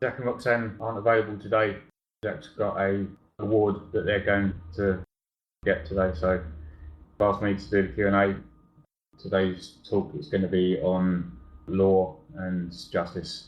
Jack and Roxanne aren't available today. Jack's got an award that they're going to get today, so they've asked me to do the Q&A. Today's talk is going to be on law and justice.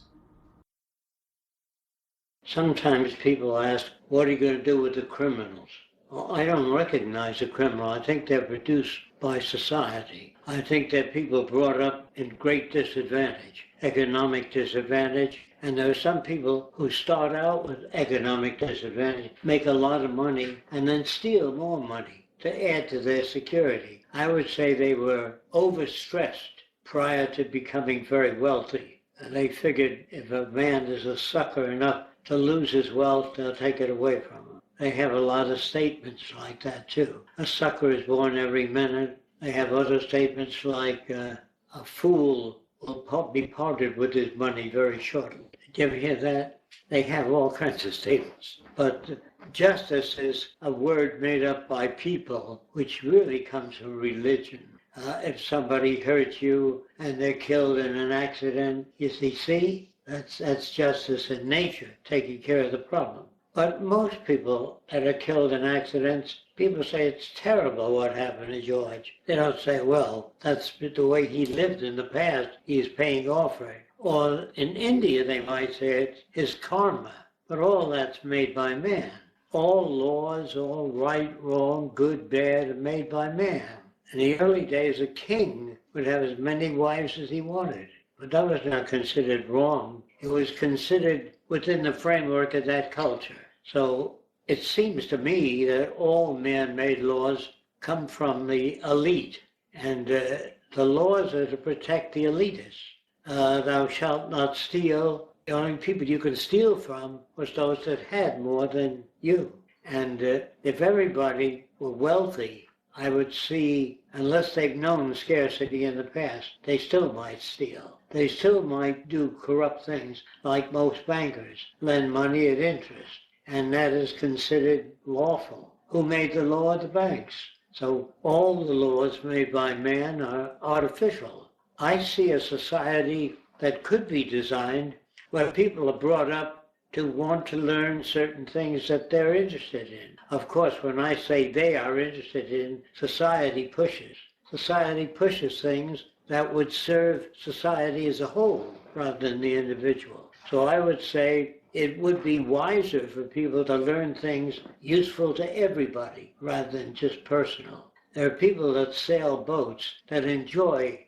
Sometimes people ask, what are you going to do with the criminals? Well, I don't recognize a criminal. I think they're produced by society. I think that people brought up in great disadvantage, economic disadvantage, and there are some people who start out with economic disadvantage, make a lot of money, and then steal more money to add to their security. I would say they were overstressed prior to becoming very wealthy. And they figured if a man is a sucker enough to lose his wealth, they'll take it away from him. They have a lot of statements like that too. A sucker is born every minute. They have other statements like a fool will be parted with his money very shortly. Did you ever hear that? They have all kinds of statements. But justice is a word made up by people, which really comes from religion. If somebody hurts you and they're killed in an accident, you see, that's justice in nature, taking care of the problem. But most people that are killed in accidents, people say it's terrible what happened to George. They don't say, well, that's the way he lived in the past, he's paying off for it. Or in India, they might say it's his karma. But all that's made by man. All laws, all right, wrong, good, bad, are made by man. In the early days, a king would have as many wives as he wanted. But that was not considered wrong. It was considered within the framework of that culture. So it seems to me that all man-made laws come from the elite. And the laws are to protect the elitists. Thou shalt not steal. The only people you could steal from was those that had more than you. And if everybody were wealthy, I would see, unless they've known scarcity in the past, they still might steal. They still might do corrupt things, like most bankers, lend money at interest, and that is considered lawful. Who made the law? The banks. So all the laws made by man are artificial. I see a society that could be designed where people are brought up to want to learn certain things that they're interested in. Of course, when I say they are interested in, society pushes. Society pushes things that would serve society as a whole rather than the individual. So I would say it would be wiser for people to learn things useful to everybody rather than just personal. There are people that sail boats that enjoy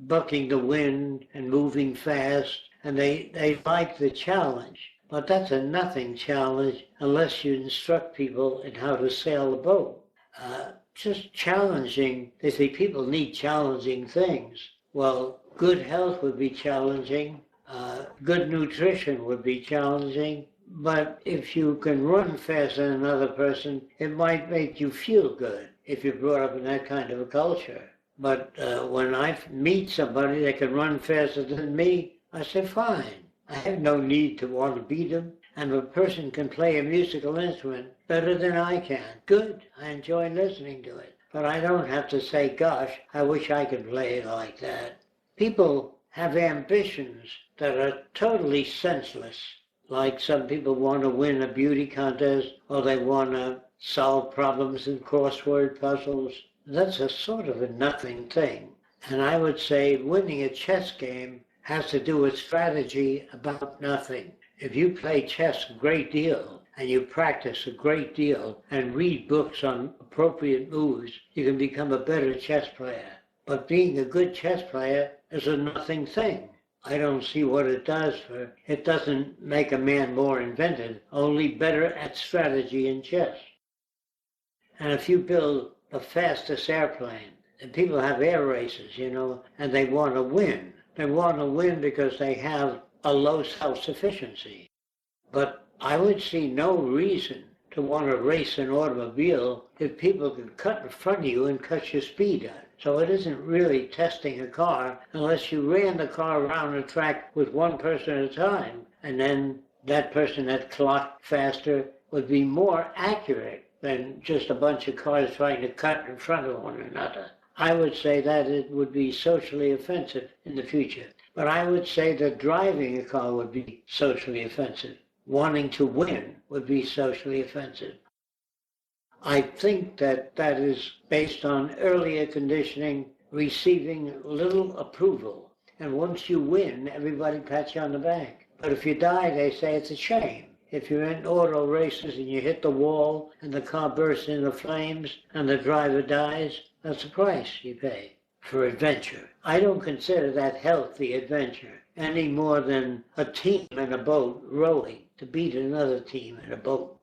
bucking the wind and moving fast, and they like the challenge. But that's a nothing challenge unless you instruct people in how to sail a boat. Just challenging, they say people need challenging things. Well, good health would be challenging, good nutrition would be challenging, but if you can run faster than another person, it might make you feel good if you're brought up in that kind of a culture. But when I meet somebody that can run faster than me, I say, fine. I have no need to want to beat them. And if a person can play a musical instrument better than I can, good. I enjoy listening to it. But I don't have to say, gosh, I wish I could play it like that. People have ambitions that are totally senseless. Like some people want to win a beauty contest, or they want to solve problems in crossword puzzles. That's a sort of a nothing thing. And I would say winning a chess game has to do with strategy about nothing. If you play chess a great deal and you practice a great deal and read books on appropriate moves, you can become a better chess player. But being a good chess player is a nothing thing. I don't see what it does for. It doesn't make a man more inventive, only better at strategy in chess. And if you build the fastest airplane, and people have air races, and they want to win. They want to win because they have a low self-sufficiency. But I would see no reason to want to race an automobile if people can cut in front of you and cut your speed up. So it isn't really testing a car unless you ran the car around the track with one person at a time, and then that person that clocked faster would be more accurate than just a bunch of cars trying to cut in front of one another. I would say that it would be socially offensive in the future. But I would say that driving a car would be socially offensive. Wanting to win would be socially offensive. I think that that is based on earlier conditioning, receiving little approval. And once you win, everybody pats you on the back. But if you die, they say it's a shame. If you're in auto races and you hit the wall and the car bursts into flames and the driver dies, that's the price you pay for adventure. I don't consider that healthy adventure any more than a team in a boat rowing to beat another team in a boat.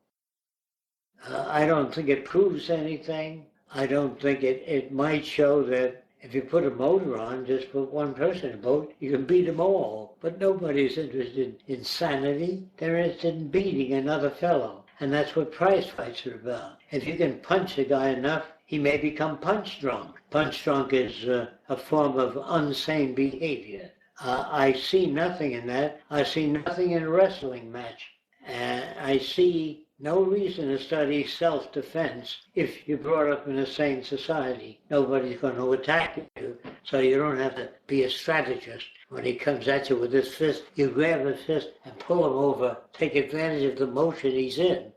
I don't think it proves anything. I don't think it might show that if you put a motor on, just put one person in a boat, you can beat them all. But nobody's interested in sanity. They're interested in beating another fellow. And that's what prize fights are about. If you can punch a guy enough, he may become punch drunk. Punch drunk is a form of unsane behavior. I see nothing in that. I see nothing in a wrestling match. I see no reason to study self-defense if you're brought up in a sane society. Nobody's going to attack you, so you don't have to be a strategist. When he comes at you with his fist, you grab his fist and pull him over, take advantage of the motion he's in.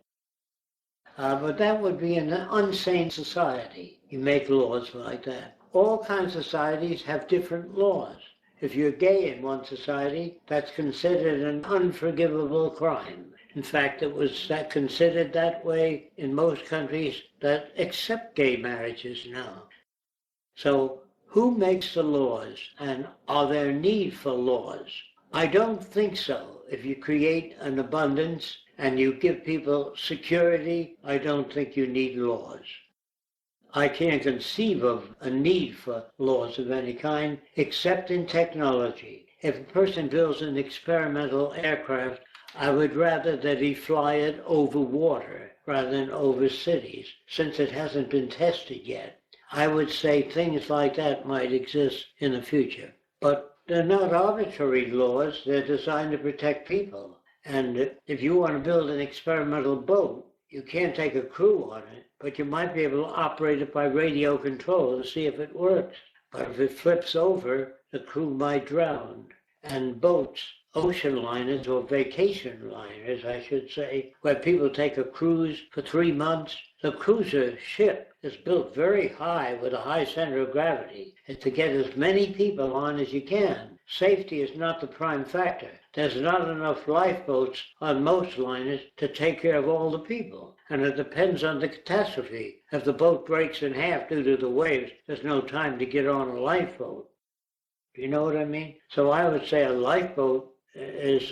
But that would be an unsane society. You make laws like that. All kinds of societies have different laws. If you're gay in one society, that's considered an unforgivable crime. In fact, it was considered that way in most countries that accept gay marriages now. So who makes the laws, and are there need for laws? I don't think so. If you create an abundance and you give people security, I don't think you need laws. I can't conceive of a need for laws of any kind except in technology. If a person builds an experimental aircraft, I would rather that he fly it over water rather than over cities, since it hasn't been tested yet. I would say things like that might exist in the future. But they're not arbitrary laws. They're designed to protect people. And if you want to build an experimental boat, you can't take a crew on it, but you might be able to operate it by radio control to see if it works. But if it flips over, the crew might drown. And boats, ocean liners or vacation liners, I should say, where people take a cruise for 3 months. The cruiser ship is built very high with a high center of gravity. It's to get as many people on as you can. Safety is not the prime factor. There's not enough lifeboats on most liners to take care of all the people. And it depends on the catastrophe. If the boat breaks in half due to the waves, there's no time to get on a lifeboat. Do you know what I mean? So I would say a lifeboat is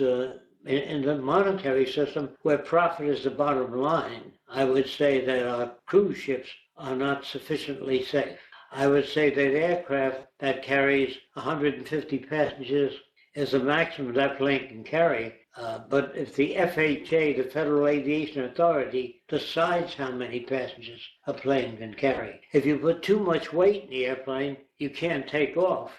in the monetary system where profit is the bottom line. I would say that our cruise ships are not sufficiently safe. I would say that aircraft that carries 150 passengers is the maximum that plane can carry. But if the FAA, the Federal Aviation Authority, decides how many passengers a plane can carry, if you put too much weight in the airplane, you can't take off.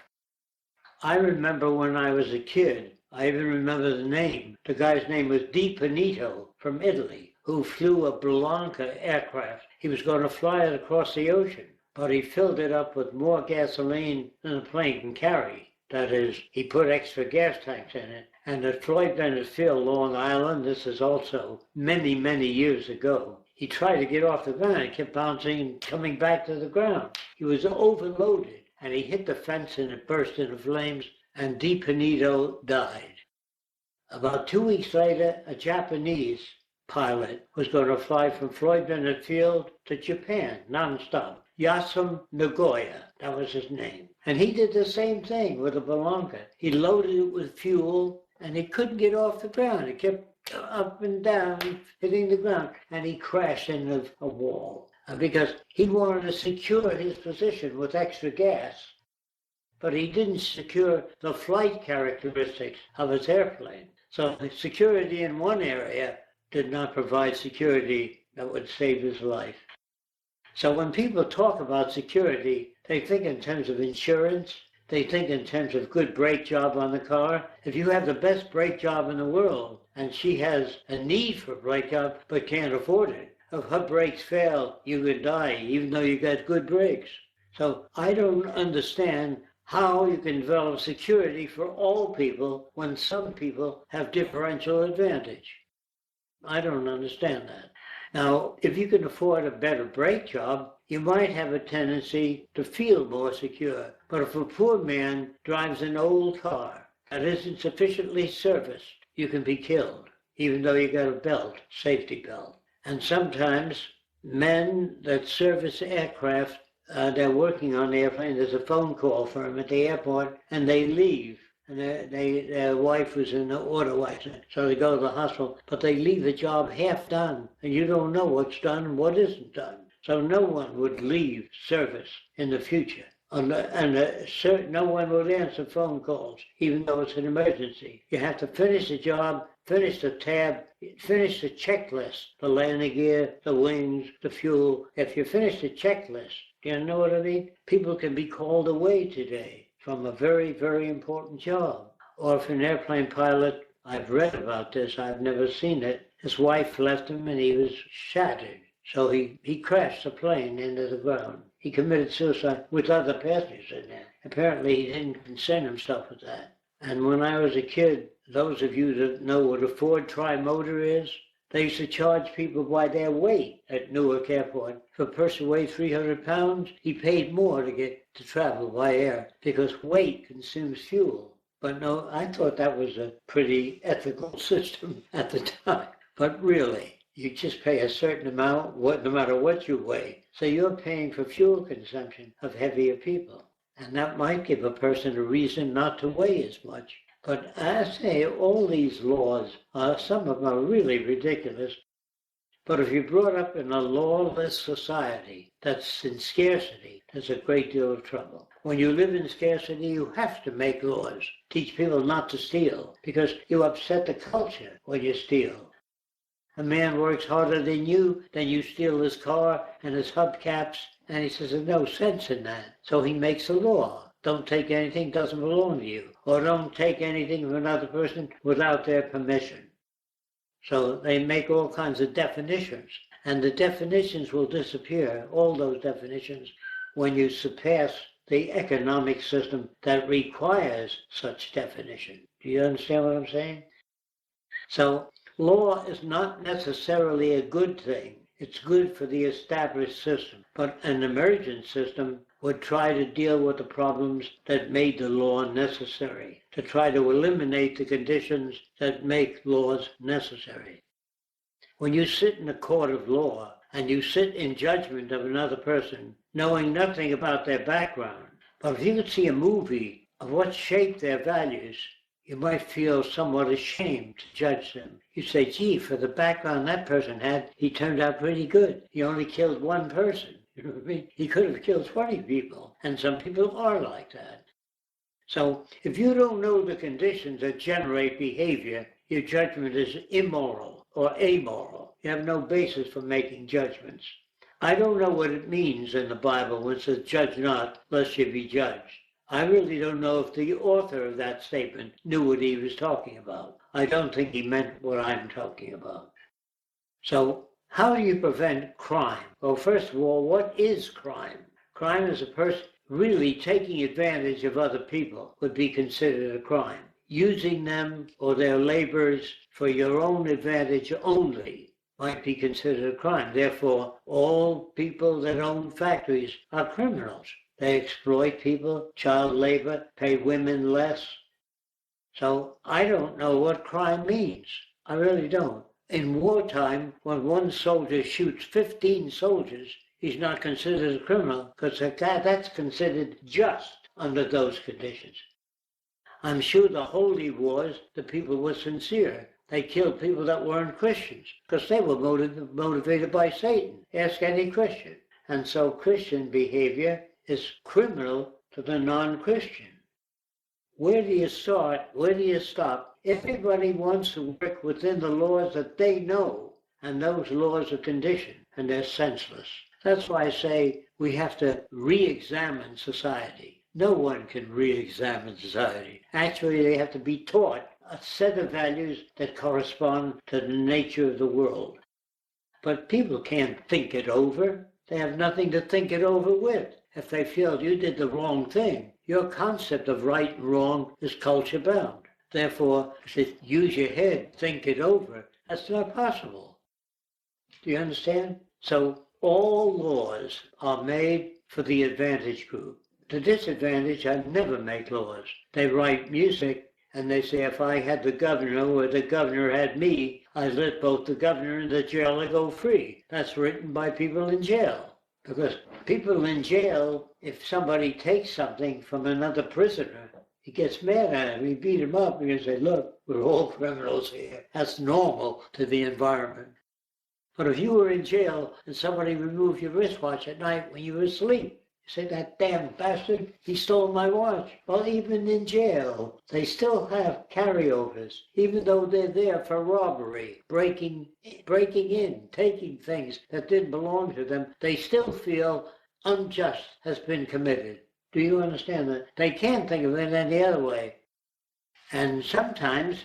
I remember when I was a kid, I even remember the name. The guy's name was Di Panito from Italy, who flew a Blanca aircraft. He was going to fly it across the ocean, but he filled it up with more gasoline than the plane can carry. That is, he put extra gas tanks in it. And at Floyd Bennett Field, Long Island, this is also many, many years ago, he tried to get off the ground. He kept bouncing and coming back to the ground. He was overloaded, and he hit the fence and it burst into flames, and Di Panito died. About 2 weeks later, a Japanese pilot was going to fly from Floyd Bennett Field to Japan, nonstop. Yasum Nagoya, that was his name. And he did the same thing with a Blanca. He loaded it with fuel, and he couldn't get off the ground. He kept up and down, hitting the ground, and he crashed into a wall because he wanted to secure his position with extra gas. But he didn't secure the flight characteristics of his airplane. So the security in one area did not provide security that would save his life. So when people talk about security, they think in terms of insurance, they think in terms of good brake job on the car. If you have the best brake job in the world, and she has a need for a brake job but can't afford it, if her brakes fail, you could die, even though you got good brakes. So I don't understand how you can develop security for all people when some people have differential advantage. I don't understand that. Now, if you can afford a better brake job, you might have a tendency to feel more secure. But if a poor man drives an old car that isn't sufficiently serviced, you can be killed, even though you got a belt, safety belt. And sometimes men that service aircraft, they're working on the airplane, there's a phone call for them at the airport, and they leave. And their wife was in an auto accident, so they go to the hospital, but they leave the job half done, and you don't know what's done and what isn't done. So no one would leave service in the future, and no one would answer phone calls, even though it's an emergency. You have to finish the job, finish the tab, finish the checklist, the landing gear, the wings, the fuel. If you finish the checklist, do you know what I mean? People can be called away today from a very, very important job. Or if an airplane pilot, I've read about this, I've never seen it, his wife left him and he was shattered. So he crashed the plane into the ground. He committed suicide with other passengers in there. Apparently he didn't concern himself with that. And when I was a kid, those of you that know what a Ford Tri-Motor is, they used to charge people by their weight at Newark Airport. If a person weighed 300 pounds, he paid more to get to travel by air because weight consumes fuel. But no, I thought that was a pretty ethical system at the time. But really, you just pay a certain amount, no matter what you weigh. So you're paying for fuel consumption of heavier people. And that might give a person a reason not to weigh as much. But I say all these laws, some of them are really ridiculous. But if you're brought up in a lawless society that's in scarcity, there's a great deal of trouble. When you live in scarcity, you have to make laws. Teach people not to steal, because you upset the culture when you steal. A man works harder than you steal his car and his hubcaps, and he says there's no sense in that. So he makes a law. Don't take anything that doesn't belong to you, or don't take anything from another person without their permission. So they make all kinds of definitions, and the definitions will disappear, all those definitions, when you surpass the economic system that requires such definition. Do you understand what I'm saying? So law is not necessarily a good thing. It's good for the established system, but an emergent system would try to deal with the problems that made the law necessary, to try to eliminate the conditions that make laws necessary. When you sit in a court of law and you sit in judgment of another person, knowing nothing about their background, but if you could see a movie of what shaped their values, you might feel somewhat ashamed to judge them. You say, gee, for the background that person had, he turned out pretty good. He only killed one person. You know what I mean? He could have killed 20 people, and some people are like that. So if you don't know the conditions that generate behavior, your judgment is immoral or amoral. You have no basis for making judgments. I don't know what it means in the Bible when it says, judge not, lest you be judged. I really don't know if the author of that statement knew what he was talking about. I don't think he meant what I'm talking about. So how do you prevent crime? Well, first of all, what is crime? Crime is a person really taking advantage of other people would be considered a crime. Using them or their labors for your own advantage only might be considered a crime. Therefore, all people that own factories are criminals. They exploit people, child labor, pay women less. So I don't know what crime means. I really don't. In wartime, when one soldier shoots 15 soldiers, he's not considered a criminal because that's considered just under those conditions. I'm sure the holy wars, the people were sincere. They killed people that weren't Christians because they were motivated by Satan. Ask any Christian. And so Christian behavior is criminal to the non-Christian. Where do you start? Where do you stop? Everybody wants to work within the laws that they know, and those laws are conditioned, and they're senseless. That's why I say we have to re-examine society. No one can re-examine society. Actually, they have to be taught a set of values that correspond to the nature of the world. But people can't think it over. They have nothing to think it over with. If they feel you did the wrong thing, Your concept of right and wrong is culture bound. Therefore, use your head, think it over. That's not possible. Do you understand? So all laws are made for the advantage group. The disadvantage, I never make laws. They write music and they say if I had the governor or the governor had me, I'd let both the governor and the jailer go free. That's written by people in jail. Because people in jail, if somebody takes something from another prisoner, he gets mad at him, he beat him up, and he say, look, we're all criminals here. That's normal to the environment. But if you were in jail and somebody removed your wristwatch at night when you were asleep, you say, that damn bastard, he stole my watch. Well, even in jail, they still have carryovers, even though they're there for robbery, breaking in, taking things that didn't belong to them. They still feel unjust has been committed. Do you understand that? They can't think of it any other way. And sometimes,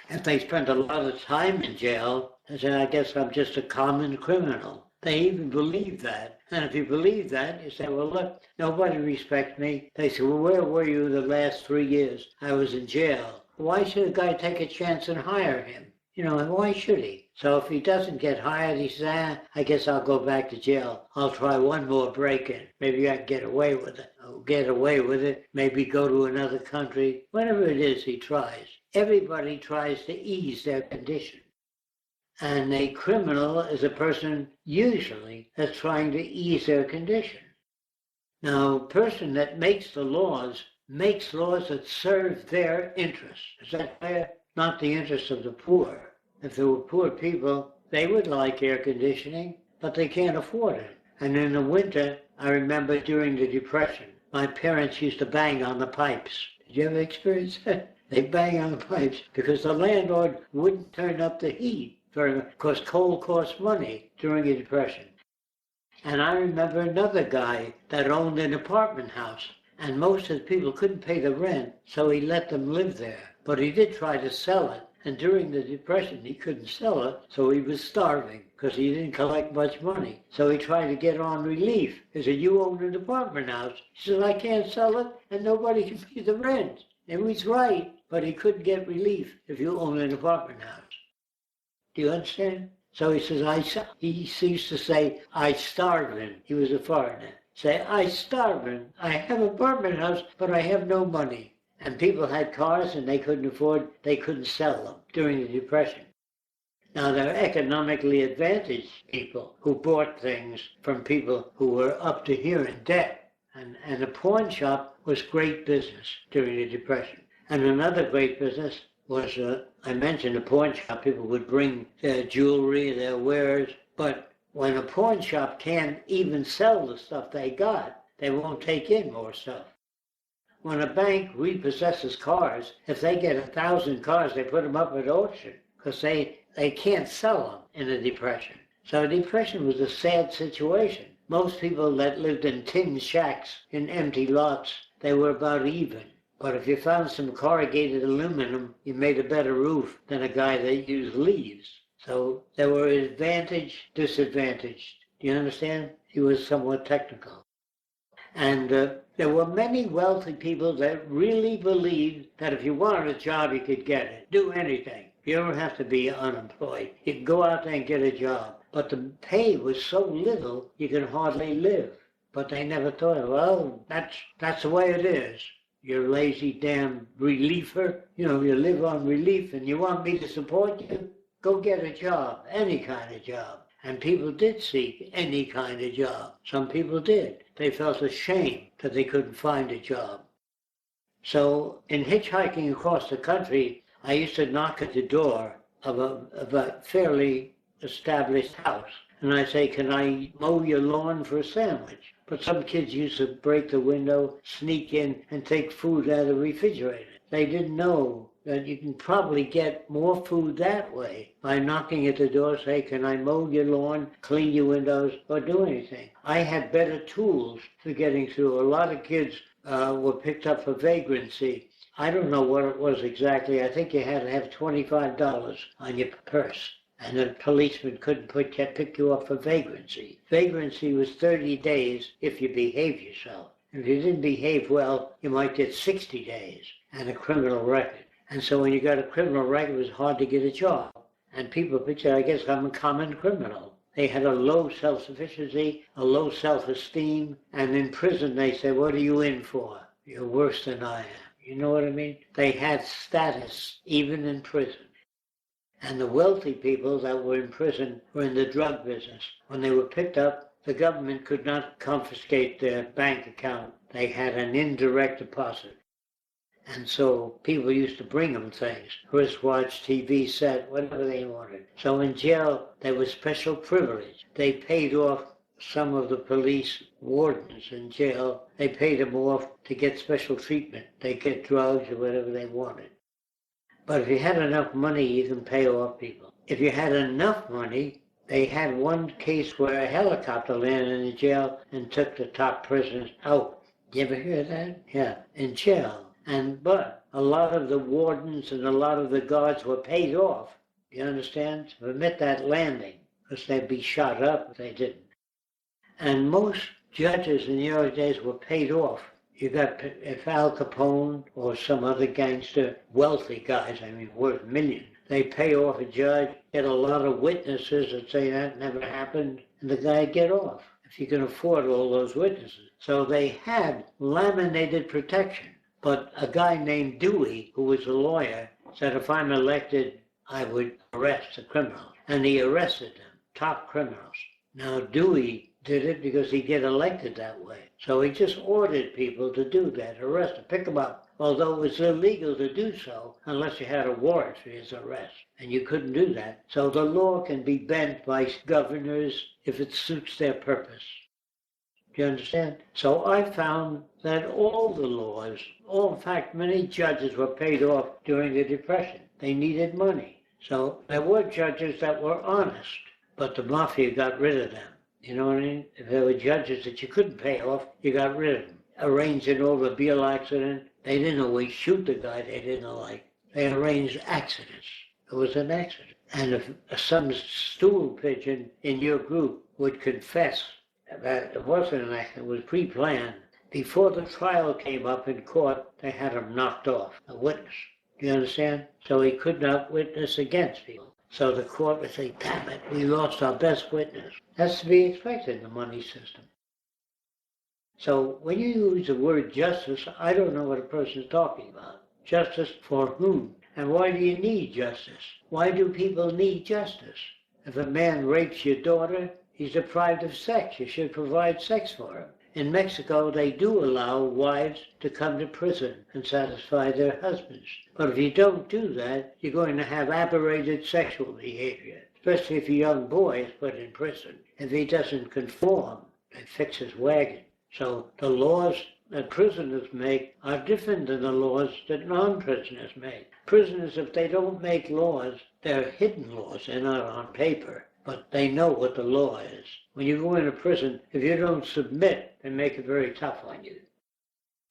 if they spend a lot of time in jail, they say, I guess I'm just a common criminal. They even believe that. And if you believe that, you say, well, look, nobody respects me. They say, well, where were you the last 3 years? I was in jail. Why should a guy take a chance and hire him? You know, why should he? So if he doesn't get hired, he says, I guess I'll go back to jail. I'll try one more break-in. Maybe I can get away with it. I'll get away with it. Maybe go to another country. Whatever it is, he tries. Everybody tries to ease their condition. And a criminal is a person, usually, that's trying to ease their condition. Now, a person that makes laws that serve their interests. Is that fair? Not the interests of the poor. If there were poor people, they would like air conditioning, but they can't afford it. And in the winter, I remember during the Depression, my parents used to bang on the pipes. Did you ever experience that? They bang on the pipes because the landlord wouldn't turn up the heat. Because coal cost money during the Depression. And I remember another guy that owned an apartment house, and most of the people couldn't pay the rent, so he let them live there. But he did try to sell it, and during the Depression he couldn't sell it, so he was starving because he didn't collect much money. So he tried to get on relief. He said, you own an apartment house. He said, I can't sell it, and nobody can pay the rent. And he was right, but he couldn't get relief if you own an apartment house. Do you understand? So he says, he used to say, I starving. He was a foreigner. Say, I starving. I have an apartment house, but I have no money. And people had cars and they couldn't sell them during the Depression. Now there are economically advantaged people who bought things from people who were up to here in debt. And a pawn shop was great business during the Depression. And another great business was, I mentioned a pawn shop, people would bring their jewelry, their wares, but when a pawn shop can't even sell the stuff they got, they won't take in more stuff. When a bank repossesses cars, if they get 1,000 cars, they put them up at auction because they can't sell them in a depression. So a depression was a sad situation. Most people that lived in tin shacks in empty lots, they were about even. But if you found some corrugated aluminum, you made a better roof than a guy that used leaves. So there were advantaged, disadvantaged. Do you understand? He was somewhat technical. And there were many wealthy people that really believed that if you wanted a job, you could get it. Do anything. You don't have to be unemployed. You can go out there and get a job. But the pay was so little, you can hardly live. But they never thought, well, that's the way it is. You're a lazy damn reliever. You know, you live on relief and you want me to support you? Go get a job, any kind of job. And people did seek any kind of job. Some people did. They felt ashamed that they couldn't find a job. So in hitchhiking across the country, I used to knock at the door of a fairly established house. And I say, can I mow your lawn for a sandwich? But some kids used to break the window, sneak in, and take food out of the refrigerator. They didn't know that you can probably get more food that way by knocking at the door, say, can I mow your lawn, clean your windows, or do anything. I had better tools for getting through. A lot of kids were picked up for vagrancy. I don't know what it was exactly. I think you had to have $25 on your purse. And the policeman couldn't pick you up for vagrancy. Vagrancy was 30 days if you behave yourself. If you didn't behave well, you might get 60 days and a criminal record. And so when you got a criminal record, it was hard to get a job. And people picture, I guess I'm a common criminal. They had a low self-sufficiency, a low self-esteem, and in prison they say, what are you in for? You're worse than I am. You know what I mean? They had status, even in prison. And the wealthy people that were in prison were in the drug business. When they were picked up, the government could not confiscate their bank account. They had an indirect deposit. And so people used to bring them things, wristwatch, TV set, whatever they wanted. So in jail, there was special privilege. They paid off some of the police wardens in jail. They paid them off to get special treatment. They get drugs or whatever they wanted. But if you had enough money, you can pay off people. If you had enough money, they had one case where a helicopter landed in the jail and took the top prisoners out. You ever hear that? Yeah, in jail. But a lot of the wardens and a lot of the guards were paid off, you understand, to permit that landing, because they'd be shot up if they didn't. And most judges in the early days were paid off. You got, if Al Capone or some other gangster, wealthy guys, I mean, worth millions, they pay off a judge, get a lot of witnesses that say that never happened, and the guy get off, if you can afford all those witnesses. So they had laminated protection. But a guy named Dewey, who was a lawyer, said if I'm elected, I would arrest the criminals. And he arrested them, top criminals. Now Dewey did it because he'd get elected that way. So he just ordered people to do that, arrest them, pick them up. Although it was illegal to do so unless you had a warrant for his arrest. And you couldn't do that. So the law can be bent by governors if it suits their purpose. Do you understand? So I found that all the laws, in fact, many judges were paid off during the Depression. They needed money. So there were judges that were honest, but the mafia got rid of them. You know what I mean? If there were judges that you couldn't pay off, you got rid of them. Arranged an automobile accident. They didn't always shoot the guy they didn't like. They arranged accidents. It was an accident. And if some stool pigeon in your group would confess that it wasn't an accident, it was pre-planned. Before the trial came up in court, they had him knocked off, a witness. Do you understand? So he could not witness against people. So the court would say, damn it, we lost our best witness. That's to be expected in the money system. So when you use the word justice, I don't know what a person is talking about. Justice for whom? And why do you need justice? Why do people need justice? If a man rapes your daughter, he's deprived of sex. You should provide sex for him. In Mexico, they do allow wives to come to prison and satisfy their husbands. But if you don't do that, you're going to have aberrated sexual behavior, especially if a young boy is put in prison. If he doesn't conform, they fix his wagon. So the laws that prisoners make are different than the laws that non-prisoners make. Prisoners, if they don't make laws, they're hidden laws. They're not on paper. But they know what the law is. When you go into prison, if you don't submit, they make it very tough on you.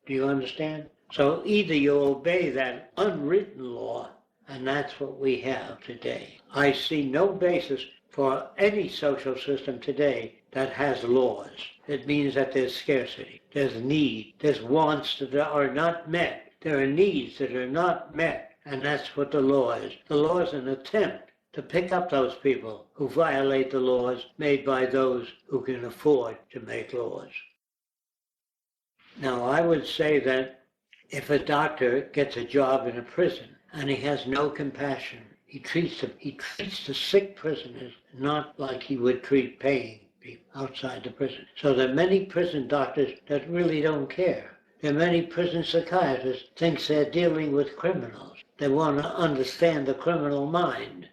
Do you understand? So either you obey that unwritten law, and that's what we have today. I see no basis for any social system today that has laws. It means that there's scarcity, there's need, there's wants that are not met. There are needs that are not met, and that's what the law is. The law is an attempt to pick up those people who violate the laws made by those who can afford to make laws. Now, I would say that if a doctor gets a job in a prison and he has no compassion, he treats the sick prisoners not like he would treat paying people outside the prison. So there are many prison doctors that really don't care. There are many prison psychiatrists think they're dealing with criminals. They want to understand the criminal mind.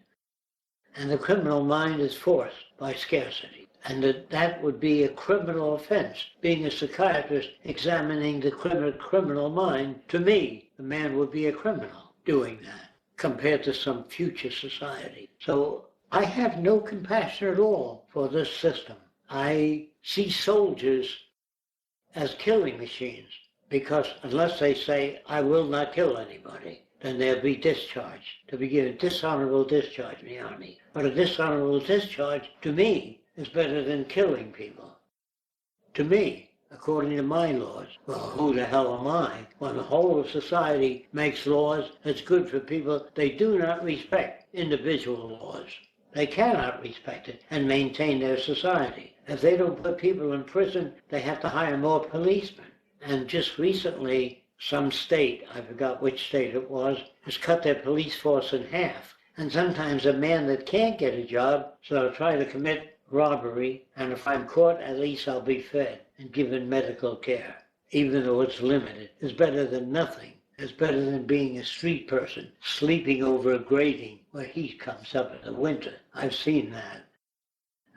And the criminal mind is forced by scarcity. And that would be a criminal offense. Being a psychiatrist examining the criminal mind, to me, the man would be a criminal doing that compared to some future society. So I have no compassion at all for this system. I see soldiers as killing machines because unless they say, I will not kill anybody, then they'll be discharged. To begin a dishonorable discharge in the Army. But a dishonorable discharge, to me, is better than killing people. To me, according to my laws. Well, who the hell am I? When the whole of society makes laws that's good for people, they do not respect individual laws. They cannot respect it and maintain their society. If they don't put people in prison, they have to hire more policemen. And just recently, some state, I forgot which state it was, has cut their police force in half. And sometimes a man that can't get a job, so I'll try to commit robbery, and if I'm caught, at least I'll be fed and given medical care, even though it's limited. It's better than nothing. It's better than being a street person, sleeping over a grating where heat comes up in the winter. I've seen that.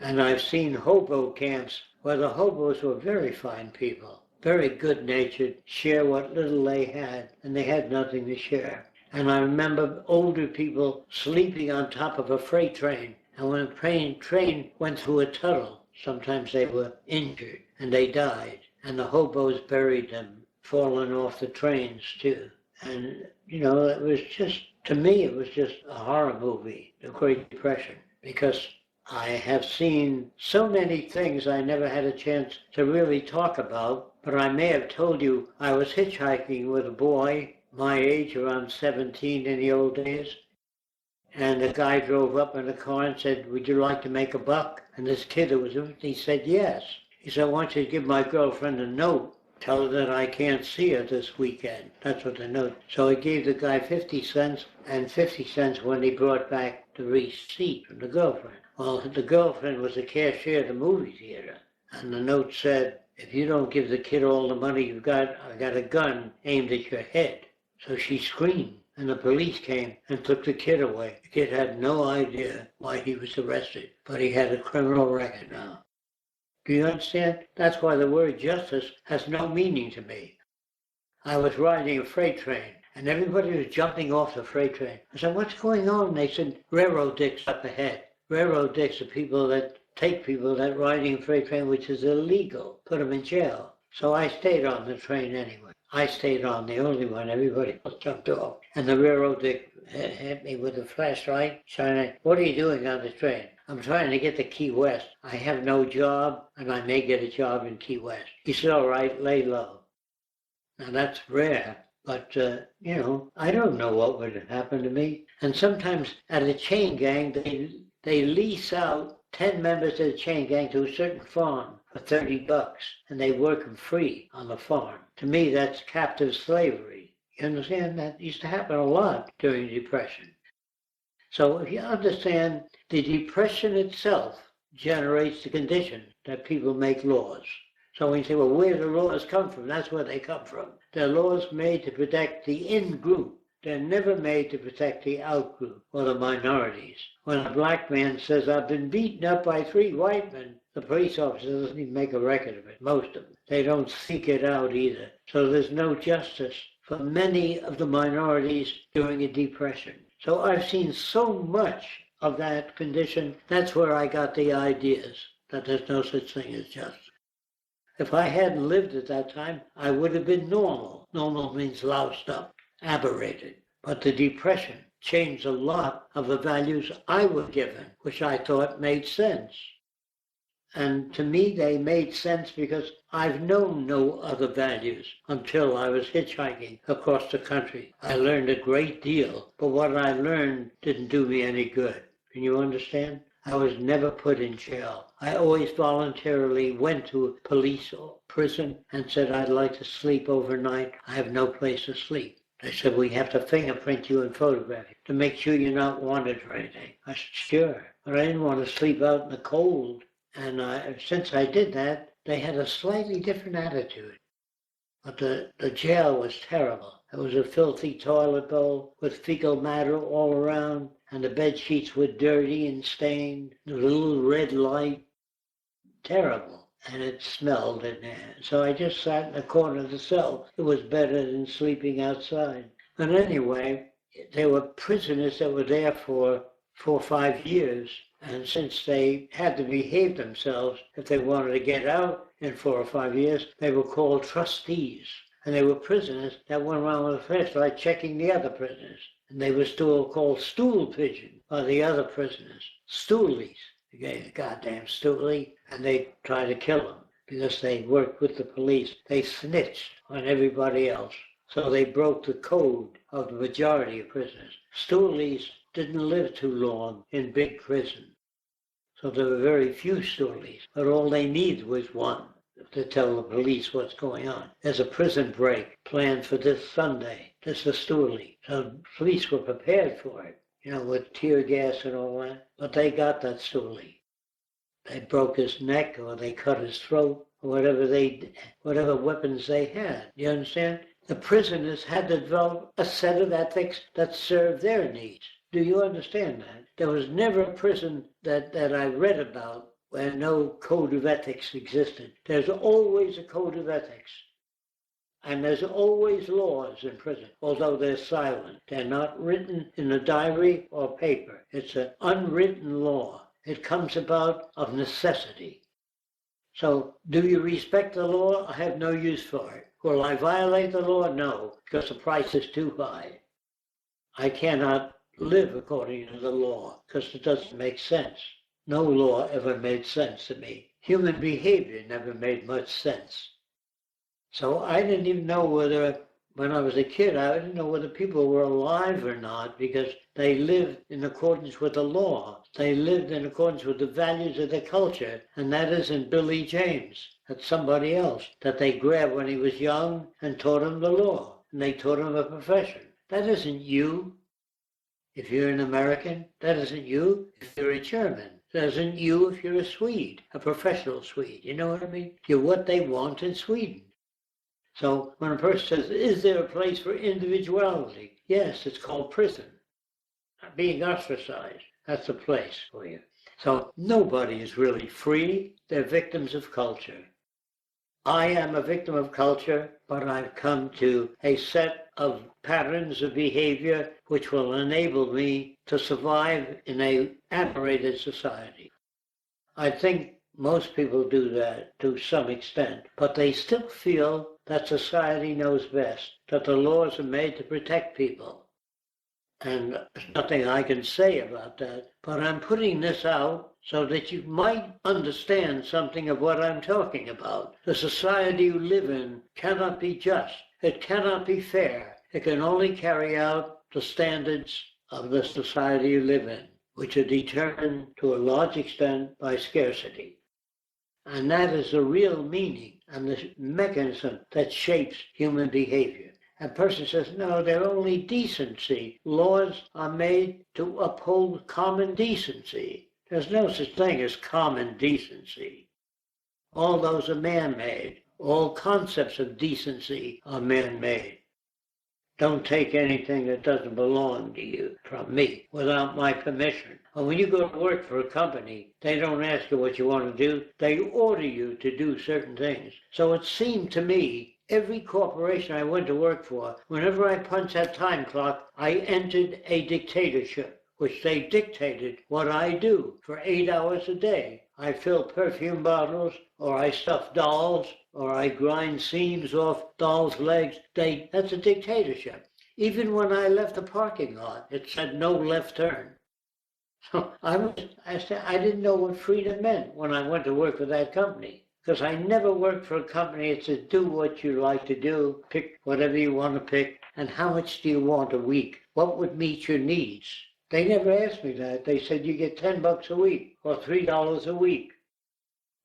And I've seen hobo camps where the hobos were very fine people, very good-natured, share what little they had, and they had nothing to share. And I remember older people sleeping on top of a freight train. And when a train went through a tunnel, sometimes they were injured and they died. And the hobos buried them, falling off the trains too. And, it was just, to me, it was just a horror movie, the Great Depression. Because I have seen so many things I never had a chance to really talk about. But I may have told you I was hitchhiking with a boy my age, around 17 in the old days. And the guy drove up in a car and said, "Would you like to make a buck?" And this kid that was with me, he said, "Yes." He said, "I want you to give my girlfriend a note. Tell her that I can't see her this weekend." That's what the note. So he gave the guy 50 cents and 50 cents when he brought back the receipt from the girlfriend. Well, the girlfriend was the cashier at the movie theater. And the note said, "If you don't give the kid all the money you've got, I got a gun aimed at your head." So she screamed. And the police came and took the kid away. The kid had no idea why he was arrested, but he had a criminal record now. Do you understand? That's why the word justice has no meaning to me. I was riding a freight train, and everybody was jumping off the freight train. I said, "What's going on?" And they said, "Railroad dicks up ahead." Railroad dicks are people that take people that riding a freight train, which is illegal, put them in jail. So I stayed on the train anyway. I stayed on, the only one. Everybody else jumped off. And the railroad dick hit me with a flashlight, shining. "What are you doing on the train?" "I'm trying to get to Key West. I have no job, and I may get a job in Key West." He said, "All right, lay low." Now that's rare, but, I don't know what would happen to me. And sometimes at a chain gang, they lease out 10 members of the chain gang to a certain farm for $30, and they work them free on the farm. To me, that's captive slavery. You understand? That used to happen a lot during the Depression. So if you understand, the Depression itself generates the condition that people make laws. So when you say, well, where do the laws come from? That's where they come from. They're laws made to protect the in-group. They're never made to protect the out-group or the minorities. When a black man says, "I've been beaten up by 3 white men," the police officer doesn't even make a record of it, most of them. They don't seek it out either. So there's no justice for many of the minorities during a depression. So I've seen so much of that condition. That's where I got the ideas that there's no such thing as justice. If I hadn't lived at that time, I would have been normal. Normal means loused up, aberrated. But the depression changed a lot of the values I was given, which I thought made sense. And to me, they made sense because I've known no other values until I was hitchhiking across the country. I learned a great deal, but what I learned didn't do me any good. Can you understand? I was never put in jail. I always voluntarily went to a police or prison and said, "I'd like to sleep overnight. I have no place to sleep." They said, "We have to fingerprint you and photograph you to make sure you're not wanted for anything." I said, "Sure." But I didn't want to sleep out in the cold. And since I did that, they had a slightly different attitude. But the jail was terrible. It was a filthy toilet bowl with fecal matter all around, and the bed sheets were dirty and stained. There was a little red light. Terrible. And it smelled in there. So I just sat in the corner of the cell. It was better than sleeping outside. But anyway, there were prisoners that were there for 4 or 5 years. And since they had to behave themselves, if they wanted to get out in 4 or 5 years, they were called trustees. And they were prisoners that went around with a flashlight checking the other prisoners. And they were still called stool pigeon by the other prisoners. Stoolies. They gave the goddamn stoolie, and they tried to kill them. because they worked with the police. They snitched on everybody else. So they broke the code of the majority of prisoners. Stoolies didn't live too long in big prison. So there were very few stoolies, but all they needed was one to tell the police what's going on. There's a prison break planned for this Sunday. This is a stoolie. So police were prepared for it, with tear gas and all that. But they got that stoolie. They broke his neck or they cut his throat or whatever weapons they had. You understand? The prisoners had to develop a set of ethics that served their needs. Do you understand that? There was never a prison that I read about where no code of ethics existed. There's always a code of ethics. And there's always laws in prison, although they're silent. They're not written in a diary or paper. It's an unwritten law. It comes about of necessity. So, do you respect the law? I have no use for it. Will I violate the law? No, because the price is too high. I cannot live according to the law because it doesn't make sense. No law ever made sense to me. Human behavior never made much sense. So I didn't even know when I was a kid, I didn't know whether people were alive or not because they lived in accordance with the law. They lived in accordance with the values of their culture, and that isn't Billy James. That's somebody else that they grabbed when he was young and taught him the law, and they taught him a profession. That isn't you. If you're an American, that isn't you. If you're a German, that isn't you if you're a Swede, a professional Swede. You know what I mean? You're what they want in Sweden. So when a person says, is there a place for individuality? Yes, it's called prison. Being ostracized, that's a place for you. So nobody is really free. They're victims of culture. I am a victim of culture, but I've come to a set of patterns of behavior which will enable me to survive in an admired society. I think most people do that to some extent, but they still feel that society knows best, that the laws are made to protect people. And there's nothing I can say about that, but I'm putting this out so that you might understand something of what I'm talking about. The society you live in cannot be just. It cannot be fair. It can only carry out the standards of the society you live in, which are determined to a large extent by scarcity. And that is the real meaning and the mechanism that shapes human behavior. A person says, no, they're only decency. Laws are made to uphold common decency. There's no such thing as common decency. All those are man-made. All concepts of decency are man-made. Don't take anything that doesn't belong to you from me without my permission. And when you go to work for a company, they don't ask you what you want to do. They order you to do certain things. So it seemed to me, every corporation I went to work for, whenever I punched that time clock, I entered a dictatorship, which they dictated what I do for 8 hours a day. I fill perfume bottles, or I stuff dolls, or I grind seams off dolls' legs. That's a dictatorship. Even when I left the parking lot, it said no left turn. So I didn't know what freedom meant when I went to work for that company. Because I never worked for a company that said do what you like to do, pick whatever you want to pick, and how much do you want a week? What would meet your needs? They never asked me that. They said you get $10 a week or $3 a week.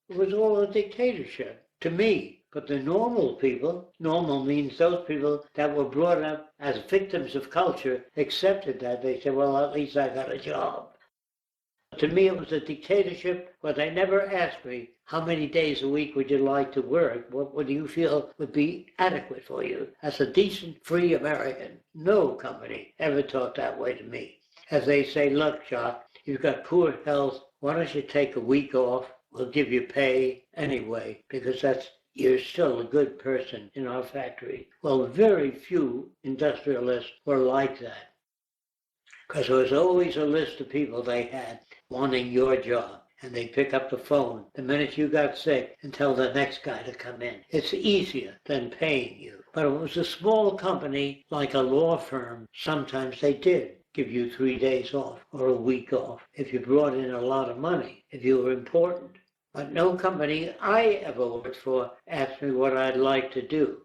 It was all a dictatorship to me. But the normal people, normal means those people that were brought up as victims of culture, accepted that. They said, well, at least I got a job. To me, it was a dictatorship, but they never asked me, how many days a week would you like to work? What do you feel would be adequate for you as a decent, free American? No company ever talked that way to me. As they say, look, Shawn, you've got poor health. Why don't you take a week off? We'll give you pay anyway, because you're still a good person in our factory. Well, very few industrialists were like that, because there was always a list of people they had wanting your job, and they pick up the phone the minute you got sick and tell the next guy to come in. It's easier than paying you. But it was a small company, like a law firm. Sometimes they did give you 3 days off or a week off if you brought in a lot of money, if you were important. But no company I ever worked for asked me what I'd like to do.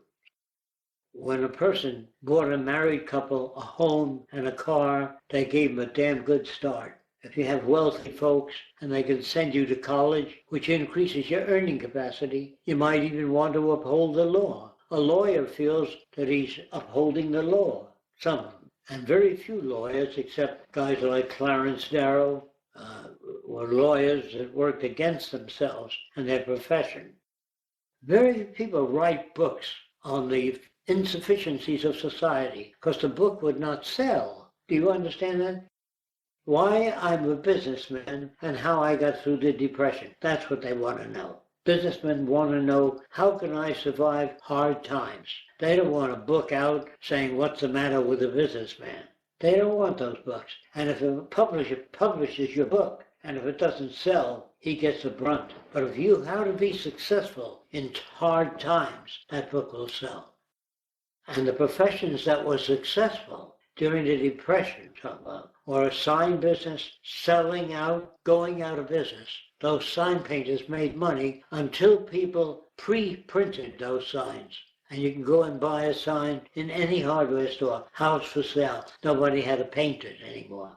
When a person bought a married couple a home and a car, they gave them a damn good start. If you have wealthy folks and they can send you to college, which increases your earning capacity, you might even want to uphold the law. A lawyer feels that he's upholding the law, some of them. And very few lawyers, except guys like Clarence Darrow, were lawyers that worked against themselves and their profession. Very few people write books on the insufficiencies of society because the book would not sell. Do you understand that? Why I'm a businessman and how I got through the Depression. That's what they want to know. Businessmen want to know, how can I survive hard times? They don't want a book out saying what's the matter with a businessman. They don't want those books. And if a publisher publishes your book, and if it doesn't sell, he gets the brunt. But if you how to be successful in hard times, that book will sell. And the professions that were successful during the Depression, or a sign business, selling out, going out of business. Those sign painters made money until people pre-printed those signs. And you can go and buy a sign in any hardware store, house for sale. Nobody had to paint it anymore.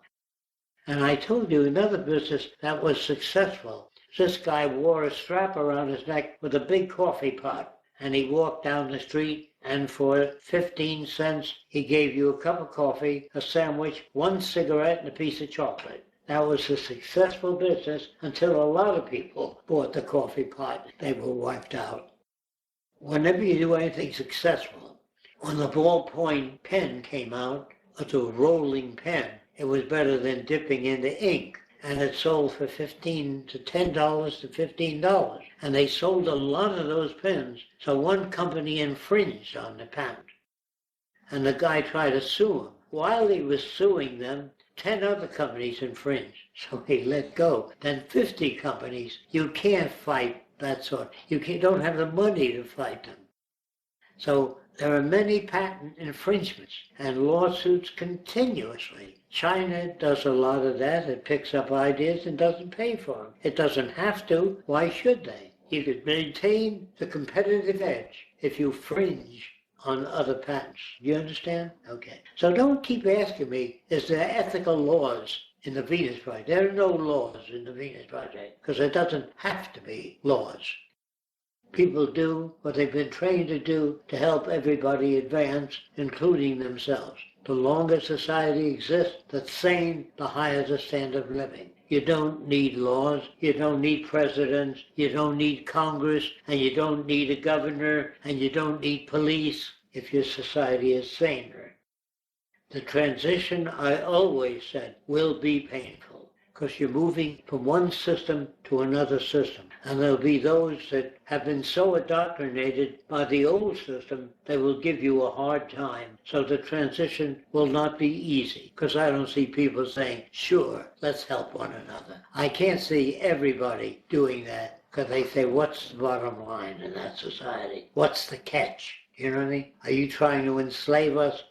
And I told you another business that was successful. This guy wore a strap around his neck with a big coffee pot. And he walked down the street, and for 15 cents, he gave you a cup of coffee, a sandwich, one cigarette, and a piece of chocolate. That was a successful business until a lot of people bought the coffee pot. They were wiped out. Whenever you do anything successful, when the ballpoint pen came out, it's a rolling pen. It was better than dipping into ink. And it sold for $10 to $15. And they sold a lot of those pens. So one company infringed on the patent. And the guy tried to sue him. While he was suing them, 10 other companies infringed. So he let go. Then 50 companies. You can't fight that sort. You don't have the money to fight them. So there are many patent infringements and lawsuits continuously. China does a lot of that. It picks up ideas and doesn't pay for them. It doesn't have to. Why should they? You could maintain the competitive edge if you fringe on other patents. Do you understand? Okay. So don't keep asking me, is there ethical laws in the Venus Project? There are no laws in the Venus Project because there doesn't have to be laws. People do what they've been trained to do to help everybody advance, including themselves. The longer society exists, the sane, the higher the standard of living. You don't need laws, you don't need presidents, you don't need Congress, and you don't need a governor, and you don't need police if your society is saner. The transition, I always said, will be painful, because you're moving from one system to another system. And there'll be those that have been so indoctrinated by the old system, they will give you a hard time. So the transition will not be easy, because I don't see people saying, sure, let's help one another. I can't see everybody doing that, because they say, what's the bottom line in that society? What's the catch? You know what I mean? Are you trying to enslave us?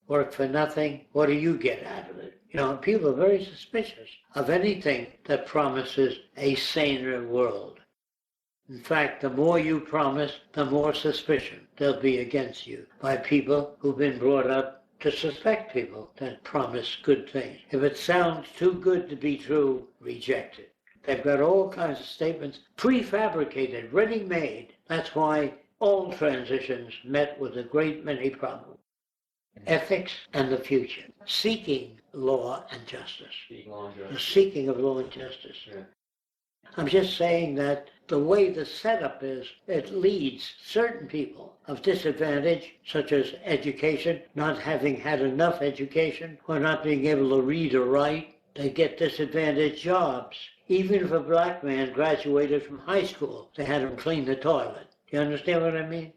Work for nothing? What do you get out of it? You know, people are very suspicious of anything that promises a saner world. In fact, the more you promise, the more suspicion there'll be against you by people who've been brought up to suspect people that promise good things. If it sounds too good to be true, reject it. They've got all kinds of statements prefabricated, ready-made. That's why all transitions met with a great many problems. Ethics and the future. Seeking law and justice. The seeking of law and justice. Yeah. I'm just saying that the way the setup is, it leads certain people of disadvantage, such as education, not having had enough education, or not being able to read or write. They get disadvantaged jobs. Even if a black man graduated from high school, they had him clean the toilet. Do you understand what I mean?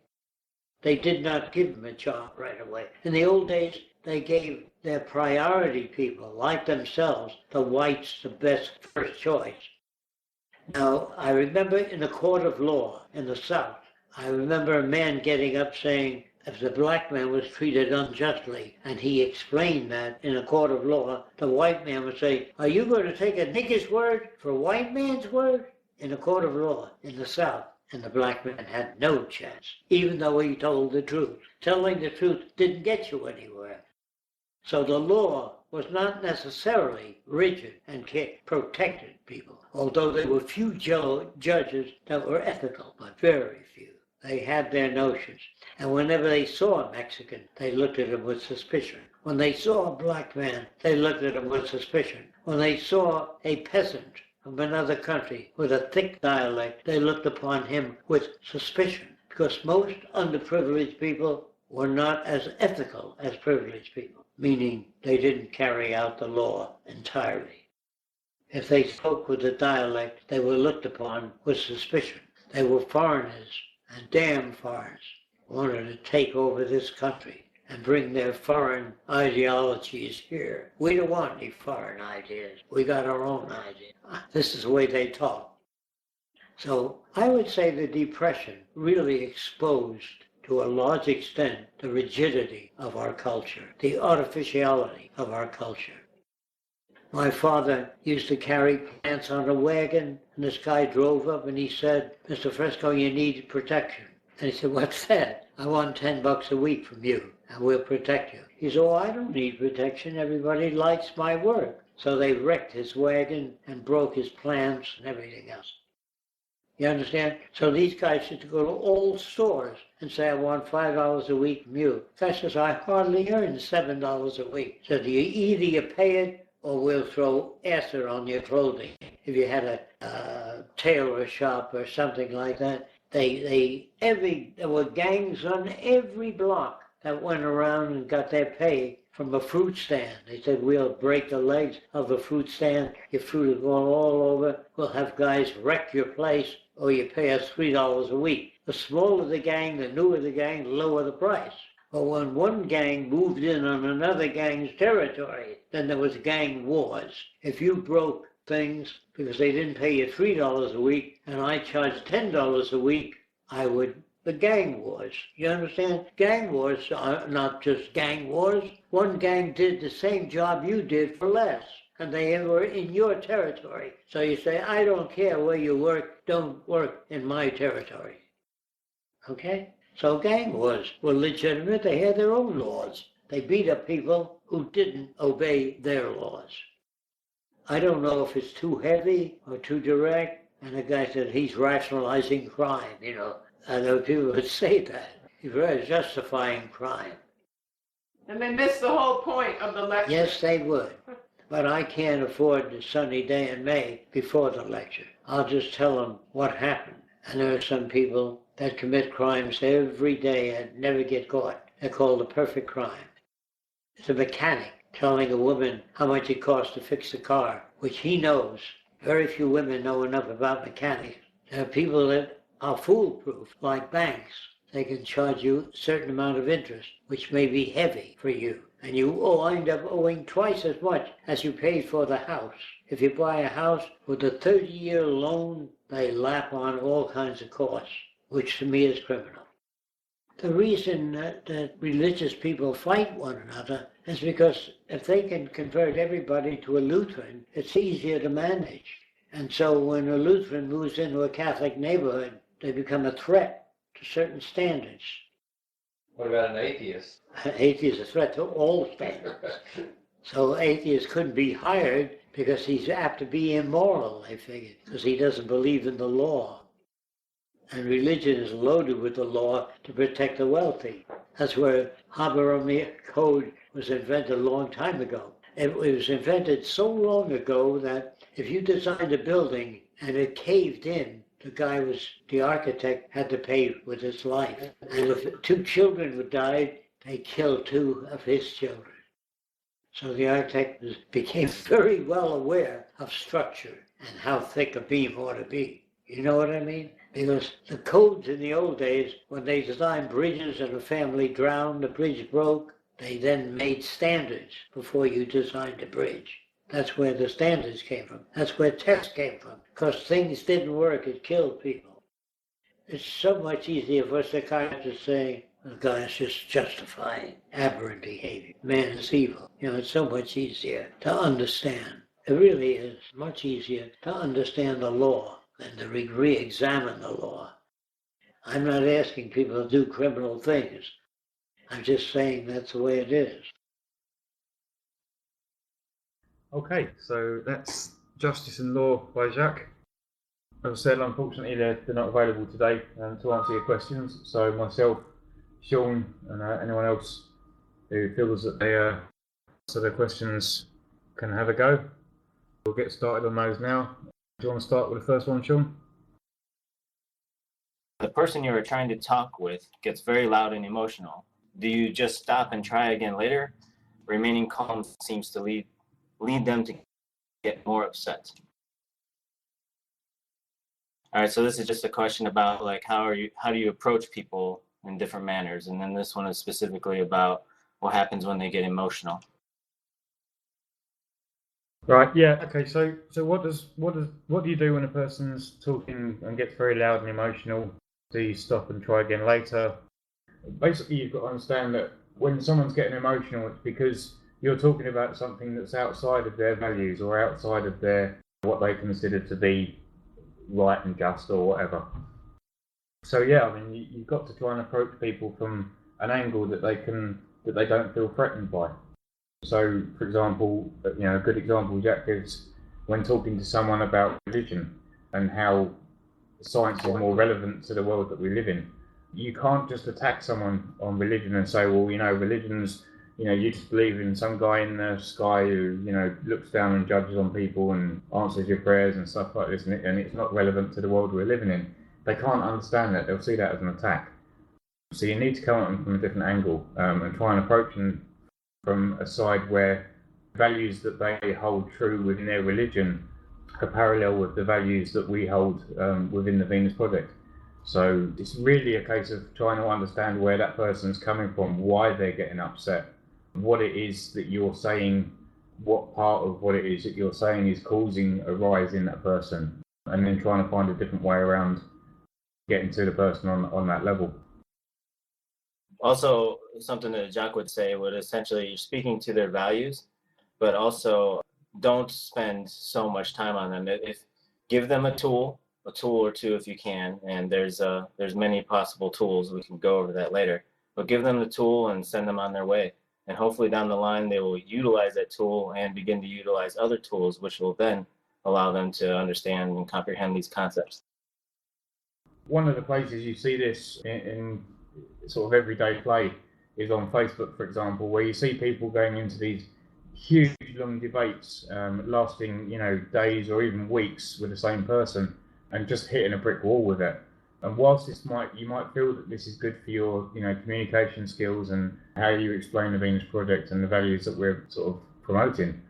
They did not give him a job right away. In the old days, they gave their priority people, like themselves, the whites, the best first choice. Now, I remember in the court of law in the South, I remember a man getting up saying, if the black man was treated unjustly, and he explained that in a court of law, the white man would say, are you going to take a nigger's word for a white man's word? in a court of law in the South, and the black man had no chance, even though he told the truth. Telling the truth didn't get you anywhere. So the law was not necessarily rigid and protected people, although there were few judges that were ethical, but very few. They had their notions. And whenever they saw a Mexican, they looked at him with suspicion. When they saw a black man, they looked at him with suspicion. When they saw a peasant from another country with a thick dialect, they looked upon him with suspicion, because most underprivileged people were not as ethical as privileged people, meaning they didn't carry out the law entirely. If they spoke with a dialect, they were looked upon with suspicion. They were foreigners, and damn foreigners wanted to take over this country and bring their foreign ideologies here. We don't want any foreign ideas. We got our own ideas. This is the way they talk. So I would say the Depression really exposed to a large extent the rigidity of our culture, the artificiality of our culture. My father used to carry plants on a wagon, and this guy drove up and he said, "Mr. Fresco, you need protection." And he said, "What's that?" "I want $10 a week from you, and we'll protect you." He said, "Oh, I don't need protection. Everybody likes my work." So they wrecked his wagon and broke his plants and everything else. You understand? So these guys used to go to all stores and say, "I want $5 a week from you." The guy says, "I hardly earn $7 a week." So either you pay it or we'll throw acid on your clothing. If you had a tailor shop or something like that, there were gangs on every block that went around and got their pay from a fruit stand. They said, "We'll break the legs of the fruit stand. Your fruit is going all over. We'll have guys wreck your place, or you pay us $3 a week." The smaller the gang, the newer the gang, the lower the price. But when one gang moved in on another gang's territory, then there was gang wars. If you broke things because they didn't pay you $3 a week and I charged $10 a week, the gang wars. You understand? Gang wars are not just gang wars. One gang did the same job you did for less, and they were in your territory. So you say, "I don't care where you work, don't work in my territory." Okay? So gang wars were legitimate. They had their own laws. They beat up people who didn't obey their laws. I don't know if it's too heavy or too direct. And the guy said he's rationalizing crime, you know. I know people would say that. He's very justifying crime. And they missed the whole point of the lecture. Yes, they would. But I can't afford a sunny day in May before the lecture. I'll just tell them what happened. And there are some people that commit crimes every day and never get caught. They're called a perfect crime. It's a mechanic telling a woman how much it costs to fix the car, which he knows. Very few women know enough about mechanics. There are people that are foolproof, like banks. They can charge you a certain amount of interest, which may be heavy for you. And you wind up owing twice as much as you paid for the house. If you buy a house with a 30-year loan, they lap on all kinds of costs, which to me is criminal. The reason that religious people fight one another is because if they can convert everybody to a Lutheran, it's easier to manage. And so when a Lutheran moves into a Catholic neighborhood, they become a threat to certain standards. What about an atheist? An atheist is a threat to all standards. So atheist couldn't be hired because he's apt to be immoral, they figured, because he doesn't believe in the law. And religion is loaded with the law to protect the wealthy. That's where Hammurabi Code was invented a long time ago. It was invented so long ago that if you designed a building and it caved in, the architect had to pay with his life. And if 2 children would die, they killed 2 of his children. So the architect became very well aware of structure and how thick a beam ought to be. You know what I mean? Because the codes in the old days, when they designed bridges and a family drowned, the bridge broke, they then made standards before you designed a bridge. That's where the standards came from. That's where tests came from. Because things didn't work, it killed people. It's so much easier for psychiatrists to say, the guy's just justifying aberrant behavior. Man is evil. You know, it's so much easier to understand. It really is much easier to understand the law and to re-examine the law. I'm not asking people to do criminal things. I'm just saying that's the way it is. Okay, so that's Justice and Law by Jacques. As I said, unfortunately they're not available today to answer your questions, so myself, Shawn, and anyone else who feels that they answer their questions can have a go. We'll get started on those now. Do you want to start with the first one, Shawn? The person you are trying to talk with gets very loud and emotional. Do you just stop and try again later? Remaining calm seems to lead them to get more upset. All right, so this is just a question about like how do you approach people in different manners, and then this one is specifically about what happens when they get emotional. Right. Yeah. Okay. So what do you do when a person's talking and gets very loud and emotional? Do you stop and try again later? Basically, you've got to understand that when someone's getting emotional, it's because you're talking about something that's outside of their values or outside of their what they consider to be right and just or whatever. So yeah, I mean, you've got to try and approach people from an angle that they don't feel threatened by. So, for example, a good example Jack gives when talking to someone about religion and how science is more relevant to the world that we live in. You can't just attack someone on religion and say, well, religion's, you just believe in some guy in the sky who, looks down and judges on people and answers your prayers and stuff like this, and it's not relevant to the world we're living in. They can't understand that. They'll see that as an attack. So you need to come at them from a different angle and try and approach them from a side where values that they hold true within their religion are parallel with the values that we hold within the Venus Project. So it's really a case of trying to understand where that person's coming from, why they're getting upset, what it is that you're saying, what part of what it is that you're saying is causing a rise in that person, and then trying to find a different way around getting to the person on that level. Also, something that Jacques would say would essentially, you're speaking to their values, but also don't spend so much time on them. Give them a tool or two if you can, and there's many possible tools. We can go over that later, but give them the tool and send them on their way. And hopefully down the line, they will utilize that tool and begin to utilize other tools, which will then allow them to understand and comprehend these concepts. One of the places you see this in sort of everyday play is on Facebook, for example, where you see people going into these huge long debates lasting days or even weeks with the same person and just hitting a brick wall with it. And whilst you might feel that this is good for your communication skills and how you explain the Venus Project and the values that we're sort of promoting,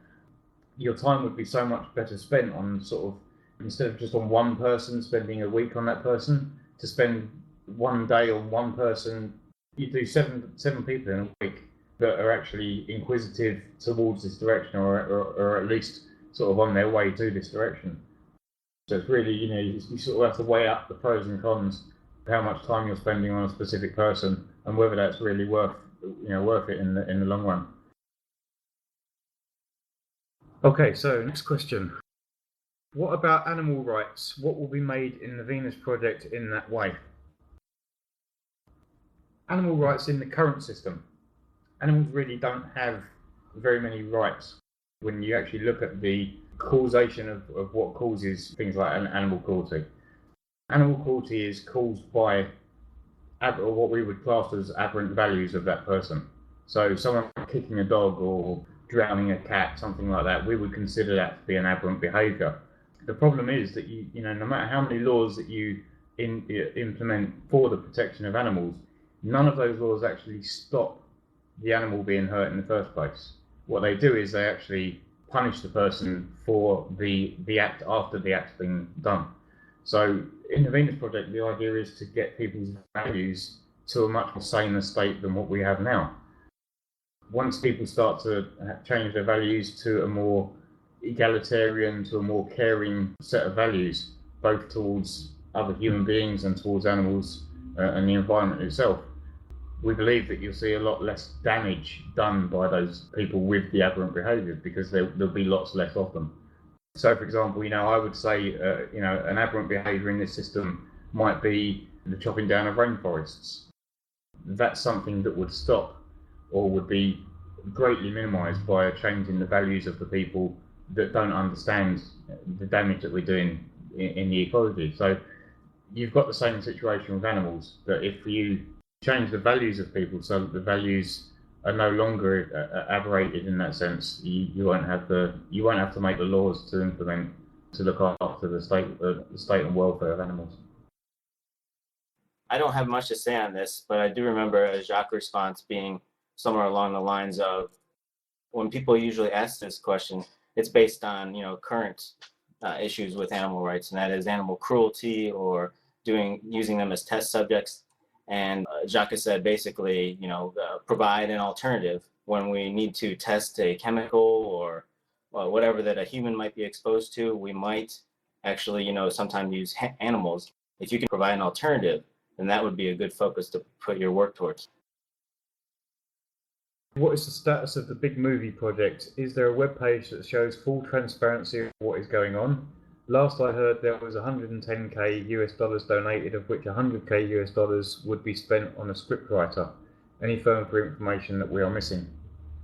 your time would be so much better spent on sort of, instead of just on one person, spending a week on that person, to spend one day on one person. You do seven people in a week that are actually inquisitive towards this direction or at least sort of on their way to this direction. So it's really, you sort of have to weigh up the pros and cons of how much time you're spending on a specific person and whether that's really worth it in the long run. Okay, so next question. What about animal rights? What will be made in the Venus Project in that way? Animal rights in the current system. Animals really don't have very many rights. When you actually look at the causation of what causes things like animal cruelty. Animal cruelty is caused by what we would class as aberrant values of that person. So someone kicking a dog or drowning a cat, something like that, we would consider that to be an aberrant behaviour. The problem is that no matter how many laws that you implement for the protection of animals, none of those laws actually stop the animal being hurt in the first place. What they do is they actually punish the person for the act after the act's been done. So in the Venus Project, the idea is to get people's values to a much more saner state than what we have now. Once people start to change their values to a more egalitarian, to a more caring set of values, both towards other human beings and towards animals and the environment itself, we believe that you'll see a lot less damage done by those people with the aberrant behaviour because there'll be lots less of them. So, for example, I would say, an aberrant behaviour in this system might be the chopping down of rainforests. That's something that would stop or would be greatly minimised by a change in the values of the people that don't understand the damage that we're doing in the ecology. So you've got the same situation with animals, that if you change the values of people so that the values are no longer aberrated in that sense, you won't have to make the laws to implement to look after the state and welfare of animals. I don't have much to say on this, but I do remember a Jacques response being somewhere along the lines of, when people usually ask this question, it's based on current issues with animal rights, and that is animal cruelty or using them as test subjects. And Jacques said basically, provide an alternative when we need to test a chemical or whatever that a human might be exposed to. We might actually, sometimes use animals. If you can provide an alternative, then that would be a good focus to put your work towards. What is the status of the big movie project? Is there a web page that shows full transparency of what is going on? Last I heard, there was $110K US donated, of which $100K US would be spent on a scriptwriter. Any further information that we are missing?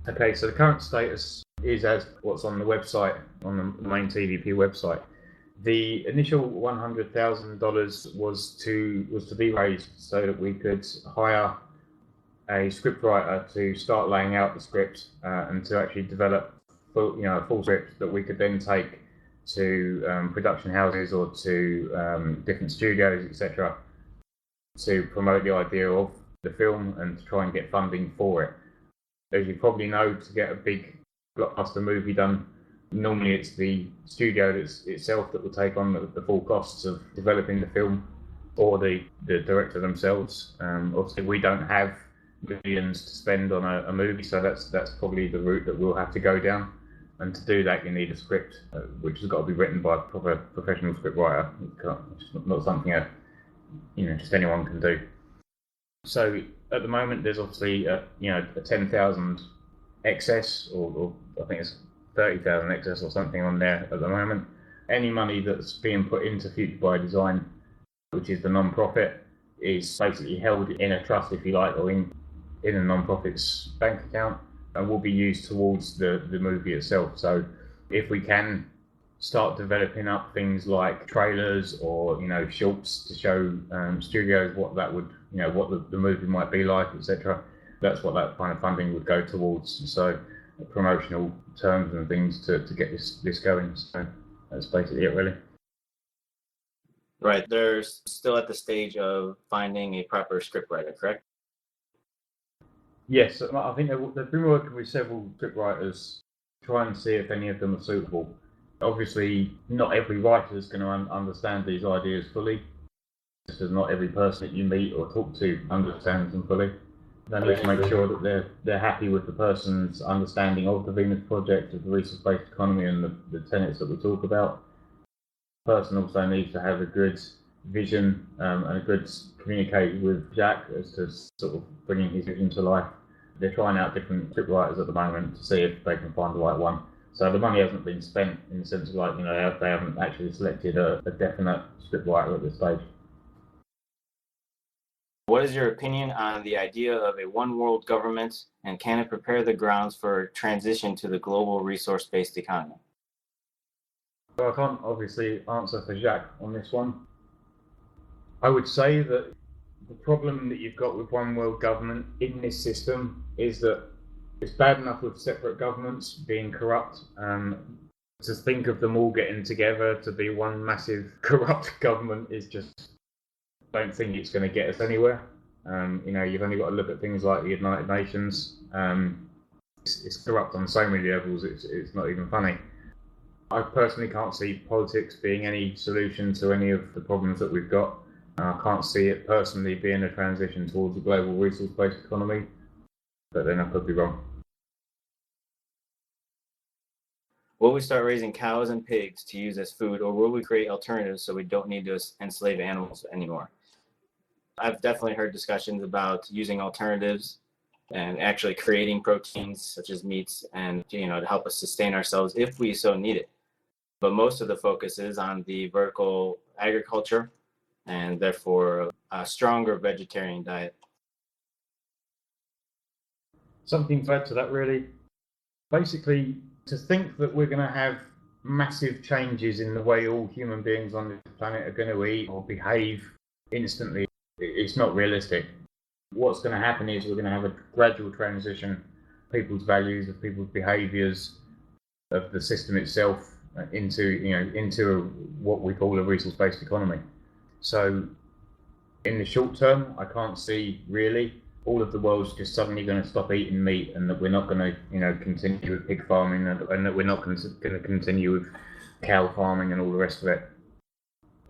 Okay, so the current status is as what's on the website, on the main TVP website. The initial $100,000 was to be raised so that we could hire a scriptwriter to start laying out the script and to actually develop a full script that we could then take to production houses or to different studios, etc., to promote the idea of the film and to try and get funding for it. As you probably know, to get a big blockbuster movie done, normally it's the studio itself that will take on the full costs of developing the film, or the director themselves. Obviously, we don't have millions to spend on a movie, so that's probably the route that we'll have to go down. And to do that, you need a script, which has got to be written by a proper professional scriptwriter. It's not something just anyone can do. So at the moment, there's obviously a 10,000 excess, or I think it's 30,000 excess or something on there at the moment. Any money that's being put into Future by Design, which is the non-profit, is basically held in a trust, if you like, or in a non-profit's bank account, and will be used towards the movie itself. So if we can start developing up things like trailers or shorts to show studios what that would what the movie might be like, etc., that's what that kind of funding would go towards. So promotional terms and things to get this going. So that's basically it, really. Right, they're still at the stage of finding a proper scriptwriter, correct? Yes, I think they've been working with several scriptwriters to try and see if any of them are suitable. Obviously, not every writer is going to understand these ideas fully, just as not every person that you meet or talk to understands them fully. They need to make sure that they're happy with the person's understanding of the Venus Project, of the resource-based economy, and the tenets that we talk about. The person also needs to have a good vision and a good communication with Jacques as to sort of bringing his vision to life. They're trying out different scriptwriters at the moment to see if they can find the right one. So the money hasn't been spent in the sense of they haven't actually selected a definite scriptwriter at this stage. What is your opinion on the idea of a one world government, and can it prepare the grounds for transition to the global resource-based economy? Well, I can't obviously answer for Jacques on this one. I would say that the problem that you've got with one world government in this system is that it's bad enough with separate governments being corrupt. To think of them all getting together to be one massive corrupt government is just, I don't think it's going to get us anywhere. You've only got to look at things like the United Nations. It's corrupt on so many levels, it's not even funny. I personally can't see politics being any solution to any of the problems that we've got. I can't see it personally being a transition towards a global resource-based economy, but then I could be wrong. Will we start raising cows and pigs to use as food, or will we create alternatives so we don't need to enslave animals anymore? I've definitely heard discussions about using alternatives and actually creating proteins such as meats and to help us sustain ourselves if we so need it. but most of the focus is on the vertical agriculture and therefore a stronger vegetarian diet. Something to add to that, really. Basically, to think that we're going to have massive changes in the way all human beings on this planet are going to eat or behave instantly, it's not realistic. What's going to happen is we're going to have a gradual transition of people's values, of people's behaviours, of the system itself into what we call a resource-based economy. So in the short term, I can't see really all of the world's just suddenly going to stop eating meat, and that we're not going to continue with pig farming, and that we're not going to continue with cow farming and all the rest of it.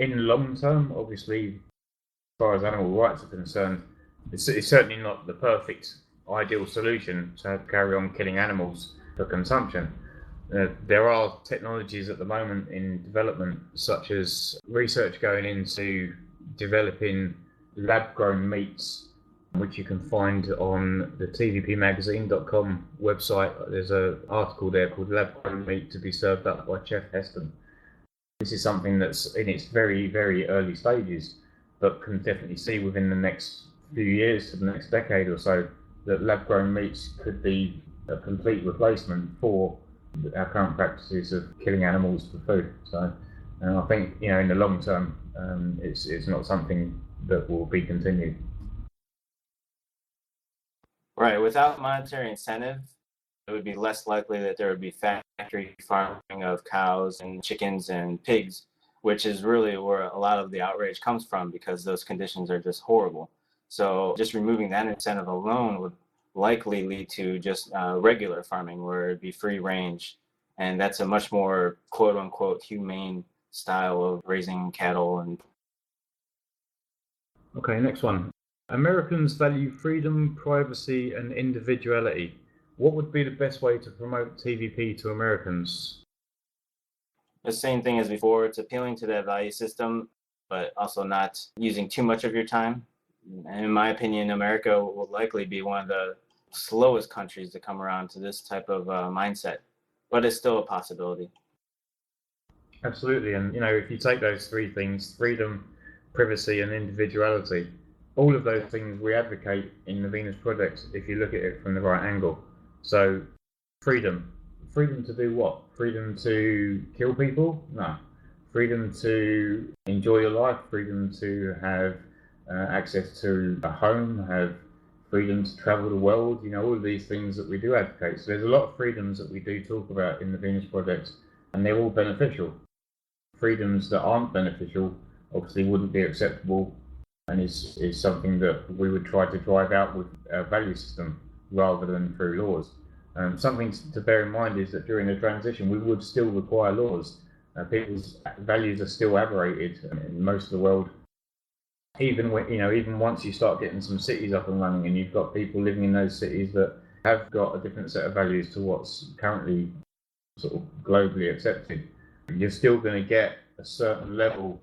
In the long term, obviously, as far as animal rights are concerned, it's certainly not the perfect ideal solution to carry on killing animals for consumption. There are technologies at the moment in development, such as research going into developing lab-grown meats, which you can find on the tvpmagazine.com website. There's an article there called Lab-Grown Meat to be Served Up by Chef Heston. This is something that's in its very, very early stages, but can definitely see within the next few years to the next decade or so that lab-grown meats could be a complete replacement for our current practices of killing animals for food. So I think in the long term, it's not something that will be continued. Right. Without monetary incentive, it would be less likely that there would be factory farming of cows and chickens and pigs, which is really where a lot of the outrage comes from, because those conditions are just horrible. So just removing that incentive alone would likely lead to just regular farming, where it'd be free range. And that's a much more quote unquote humane style of raising cattle. And Okay, next one. Americans value freedom, privacy, and individuality. What would be the best way to promote TVP to Americans? the same thing as before, it's appealing to that value system, but also not using too much of your time. In my opinion, America will likely be one of the slowest countries to come around to this type of mindset, but it's still a possibility. Absolutely, and if you take those three things, freedom, privacy, and individuality, all of those things we advocate in the Venus Project if you look at it from the right angle. So freedom to do what? Freedom to kill people? No. Freedom to enjoy your life, freedom to have access to a home, have freedom to travel the world, all of these things that we do advocate. So there's a lot of freedoms that we do talk about in the Venus Project, and they're all beneficial. Freedoms that aren't beneficial obviously wouldn't be acceptable, and is something that we would try to drive out with a value system rather than through laws. Something to bear in mind is that during the transition we would still require laws. People's values are still aberrated in most of the world. Even once you start getting some cities up and running, and you've got people living in those cities that have got a different set of values to what's currently sort of globally accepted, you're still going to get a certain level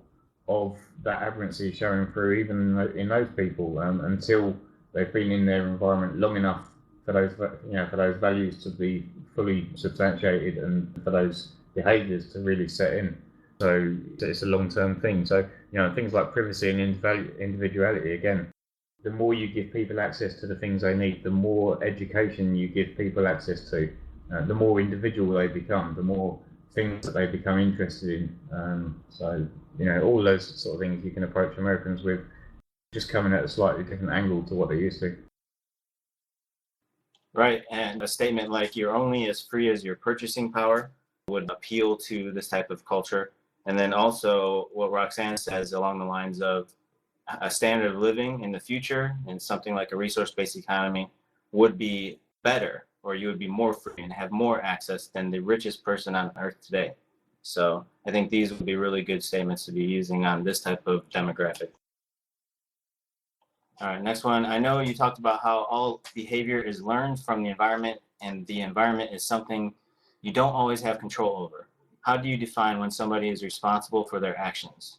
of that aberrancy showing through even in those people until they've been in their environment long enough for those values to be fully substantiated and for those behaviours to really set in. So it's a long-term thing. So things like privacy and individuality, again, the more you give people access to the things they need, the more education you give people access to, the more individual they become, the more things that they become interested in. So all those sort of things you can approach Americans with, just coming at a slightly different angle to what they're used to. Right, and a statement like "you're only as free as your purchasing power" would appeal to this type of culture. And then also what Roxanne says along the lines of a standard of living in the future and something like a resource-based economy would be better, or you would be more free and have more access than the richest person on earth today. So I think these would be really good statements to be using on this type of demographic. All right, next one. I know you talked about how all behavior is learned from the environment, and the environment is something you don't always have control over. How do you define when somebody is responsible for their actions?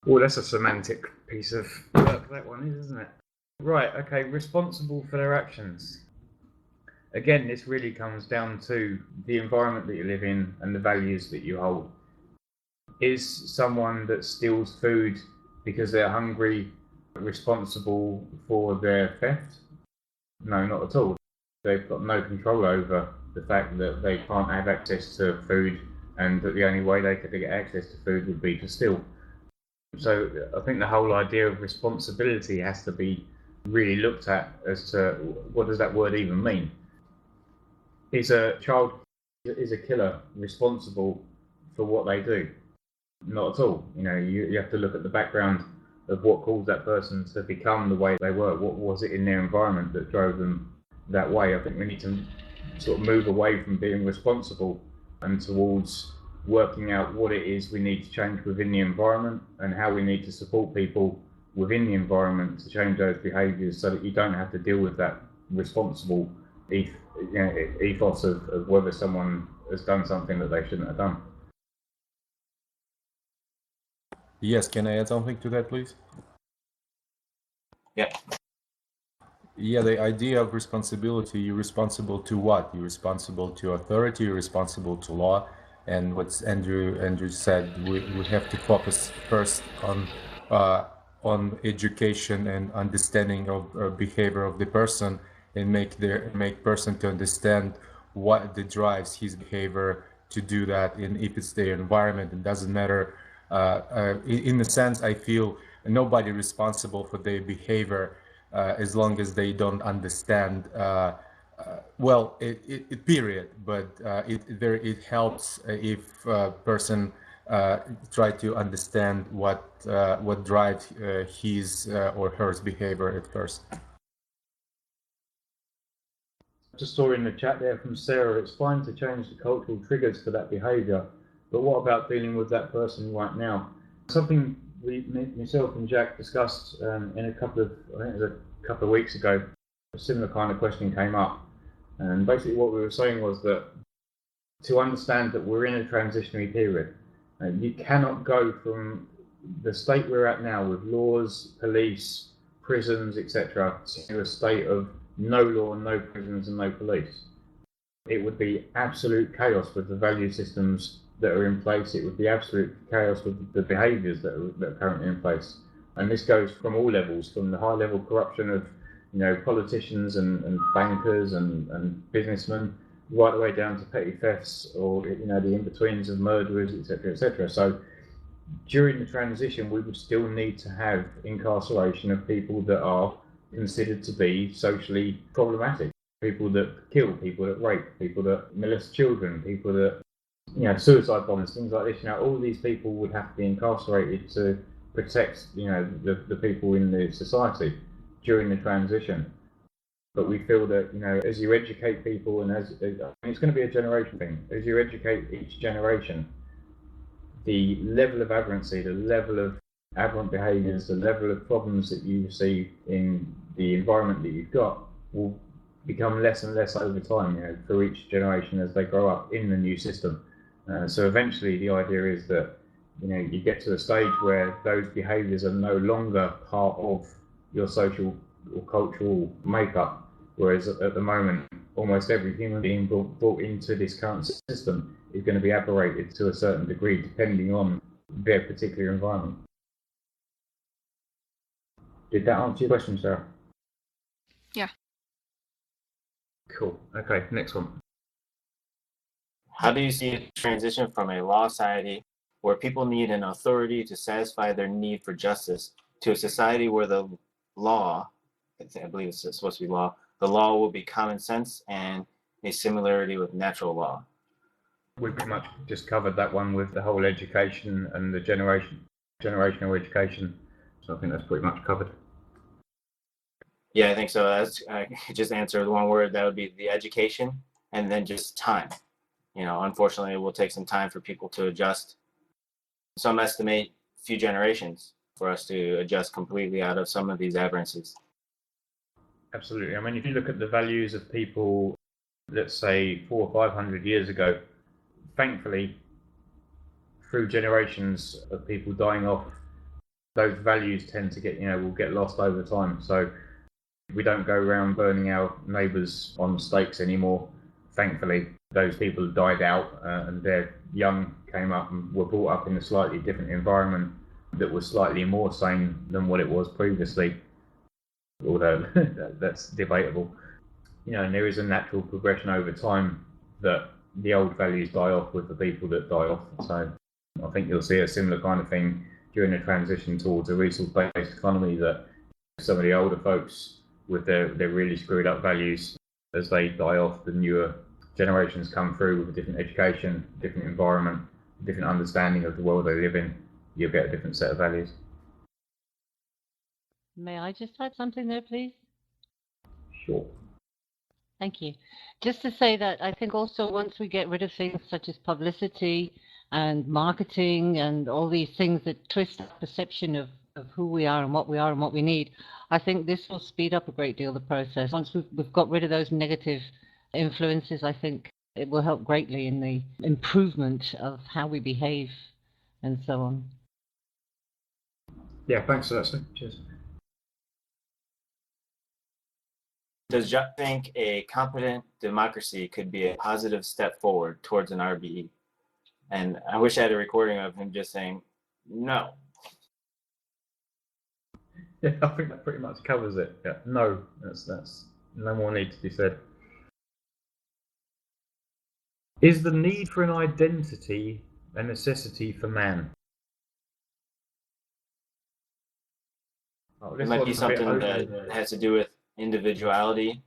Well, that's a semantic piece of work, that one is, isn't it? Right, okay, responsible for their actions. again, this really comes down to the environment that you live in and the values that you hold. Is someone that steals food because they're hungry responsible for their theft? No, not at all. They've got no control over the fact that they can't have access to food, and that the only way they could get access to food would be to steal. So I think the whole idea of responsibility has to be really looked at as to what does that word even mean. Is a killer responsible for what they do? Not at all. You have to look at the background of what caused that person to become the way they were. What was it in their environment that drove them that way? I think we need to sort of move away from being responsible and towards working out what it is we need to change within the environment and how we need to support people within the environment to change those behaviours so that you don't have to deal with that responsible ethos of whether someone has done something that they shouldn't have done. Yes, can I add something to that, please? Yeah. Yeah, the idea of responsibility, you're responsible to what? You're responsible to authority, you're responsible to law. And what Andrew said, we have to focus first on education and understanding of behavior of the person, and make person to understand what drives his behavior to do that. And if it's their environment, it doesn't matter. In a sense, I feel nobody responsible for their behavior as long as they don't understand. Period. But it helps if a person try to understand what drives his or her behavior at first. Just saw in the chat there from Sarah, it's fine to change the cultural triggers for that behaviour, but what about dealing with that person right now? Something myself and Jack discussed in a couple of weeks ago. A similar kind of question came up, and basically what we were saying was that to understand that we're in a transitionary period, you cannot go from the state we're at now with laws, police, prisons, etc., to a state of no law, no prisons and no police. It would be absolute chaos with the value systems that are in place. It would be absolute chaos with the behaviours that are currently in place. And this goes from all levels, from the high level corruption of politicians and bankers and businessmen, right the way down to petty thefts or the in-betweens of murderers, etc., etc. So during the transition, we would still need to have incarceration of people that are considered to be socially problematic, people that kill, people that rape, people that molest children, people that suicide bombers, things like this. All these people would have to be incarcerated to protect the people in the society during the transition. But we feel that as you educate people, and it's going to be a generation thing, as you educate each generation, the level of aberrancy, the level of aberrant behaviours, the level of problems that you see in the environment that you've got will become less and less over time, for each generation as they grow up in the new system. So eventually the idea is that you get to a stage where those behaviours are no longer part of your social or cultural makeup, whereas at the moment almost every human being brought into this current system is going to be aberrated to a certain degree depending on their particular environment. Did that answer your question, Sarah? Yeah. Cool. Okay, next one. How do you see a transition from a law society where people need an authority to satisfy their need for justice to a society where the law, I believe it's supposed to be law, the law will be common sense and a similarity with natural law? We pretty much just covered that one with the whole education and the generational education. So I think that's pretty much covered. Yeah, I think so. I could just answer with one word. That would be the education, and then just time. Unfortunately, it will take some time for people to adjust. Some estimate a few generations for us to adjust completely out of some of these aberrancies. Absolutely. I mean, if you look at the values of people, let's say 400 or 500 years ago, thankfully, through generations of people dying off, those values tend to will get lost over time. So We don't go around burning our neighbours on stakes anymore. Thankfully, those people died out and their young came up and were brought up in a slightly different environment that was slightly more sane than what it was previously, although that's debatable. You know, and there is a natural progression over time that the old values die off with the people that die off. So I think you'll see a similar kind of thing during the transition towards a resource-based economy, that some of the older folks with their really screwed up values, as they die off, the newer generations come through with a different education, different environment, different understanding of the world they live in. You'll get a different set of values. May I just add something there, please? Sure. Thank you. Just to say that I think also once we get rid of things such as publicity and marketing and all these things that twist our perception of who we are and what we need, I think this will speed up a great deal the process. Once we've got rid of those negative influences, I think it will help greatly in the improvement of how we behave and so on. Yeah, thanks for that, Steve. Cheers. Does Jacques think a competent democracy could be a positive step forward towards an RBE? And I wish I had a recording of him just saying, no. Yeah, I think that pretty much covers it. Yeah, no, that's no more need to be said. Is the need for an identity a necessity for man? Oh, It might be something that has to do with individuality.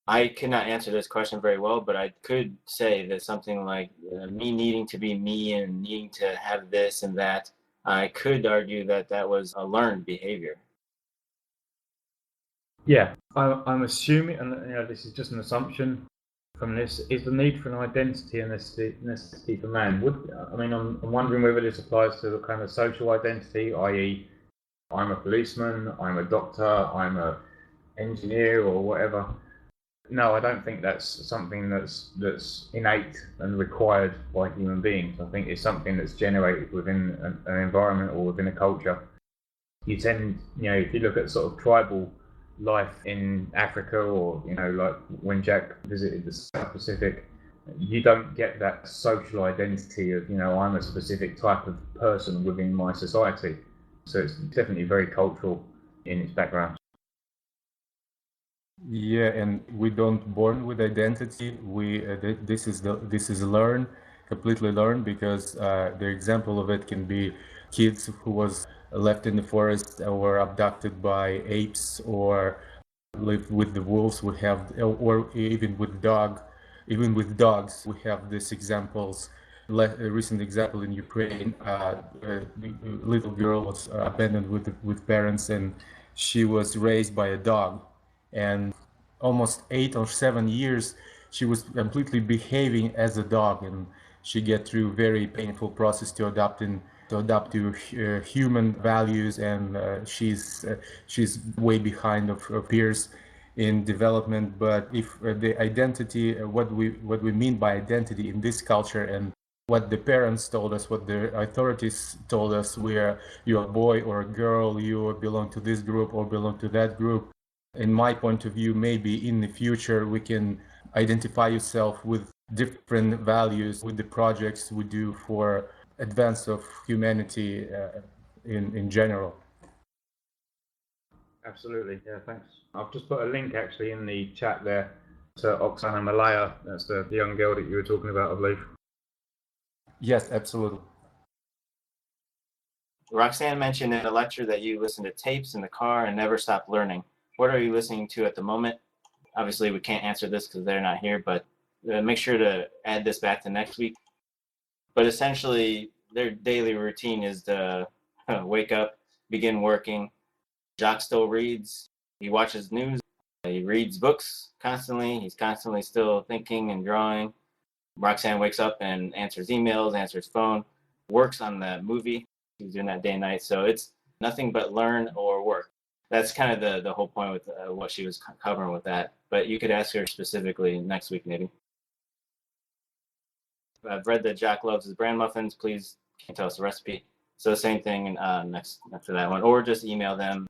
I cannot answer this question very well, but I could say that something like me needing to be me and needing to have this and that, I could argue that that was a learned behavior. Yeah, I'm assuming, and this is just an assumption from this, is the need for an identity a necessity for man? I'm wondering whether this applies to the kind of social identity, i.e., I'm a policeman, I'm a doctor, I'm an engineer, or whatever. No, I don't think that's something that's innate and required by human beings. I think it's something that's generated within an environment or within a culture. You tend, if you look at sort of tribal life in Africa, or like when Jack visited the South Pacific, you don't get that social identity of I'm a specific type of person within my society. So it's definitely very cultural in its background. Yeah, and we don't born with identity. This is learned, completely learned, because the example of it can be kids who was left in the forest or abducted by apes or lived with the wolves. We have, or even with dogs, we have these examples. A recent example in Ukraine, a little girl was abandoned with parents, and she was raised by a dog. And almost 8 or 7 years, she was completely behaving as a dog, and she get through very painful process to adapt to human values, and she's way behind of her peers in development. But if the identity, what we mean by identity in this culture, and what the parents told us, what the authorities told us, where you're a boy or a girl, you belong to this group or belong to that group. In my point of view, maybe in the future we can identify yourself with different values with the projects we do for advance of humanity in general. Absolutely, yeah, thanks. I've just put a link actually in the chat there to Oksana Malaya. That's the young girl that you were talking about, I believe. Yes, absolutely. Roxanne mentioned in a lecture that you listen to tapes in the car and never stop learning. What are you listening to at the moment? Obviously, we can't answer this because they're not here, but make sure to add this back to next week. But essentially, their daily routine is to wake up, begin working. Jacques still reads. He watches news. He reads books constantly. He's constantly still thinking and drawing. Roxanne wakes up and answers emails, answers phone, works on the movie. He's doing that day and night. So it's nothing but learn or work. That's kind of the whole point with what she was covering with that. But you could ask her specifically next week, maybe. I've read that Jack loves his bran muffins. Please can you tell us the recipe. So the same thing next after that one, or just email them.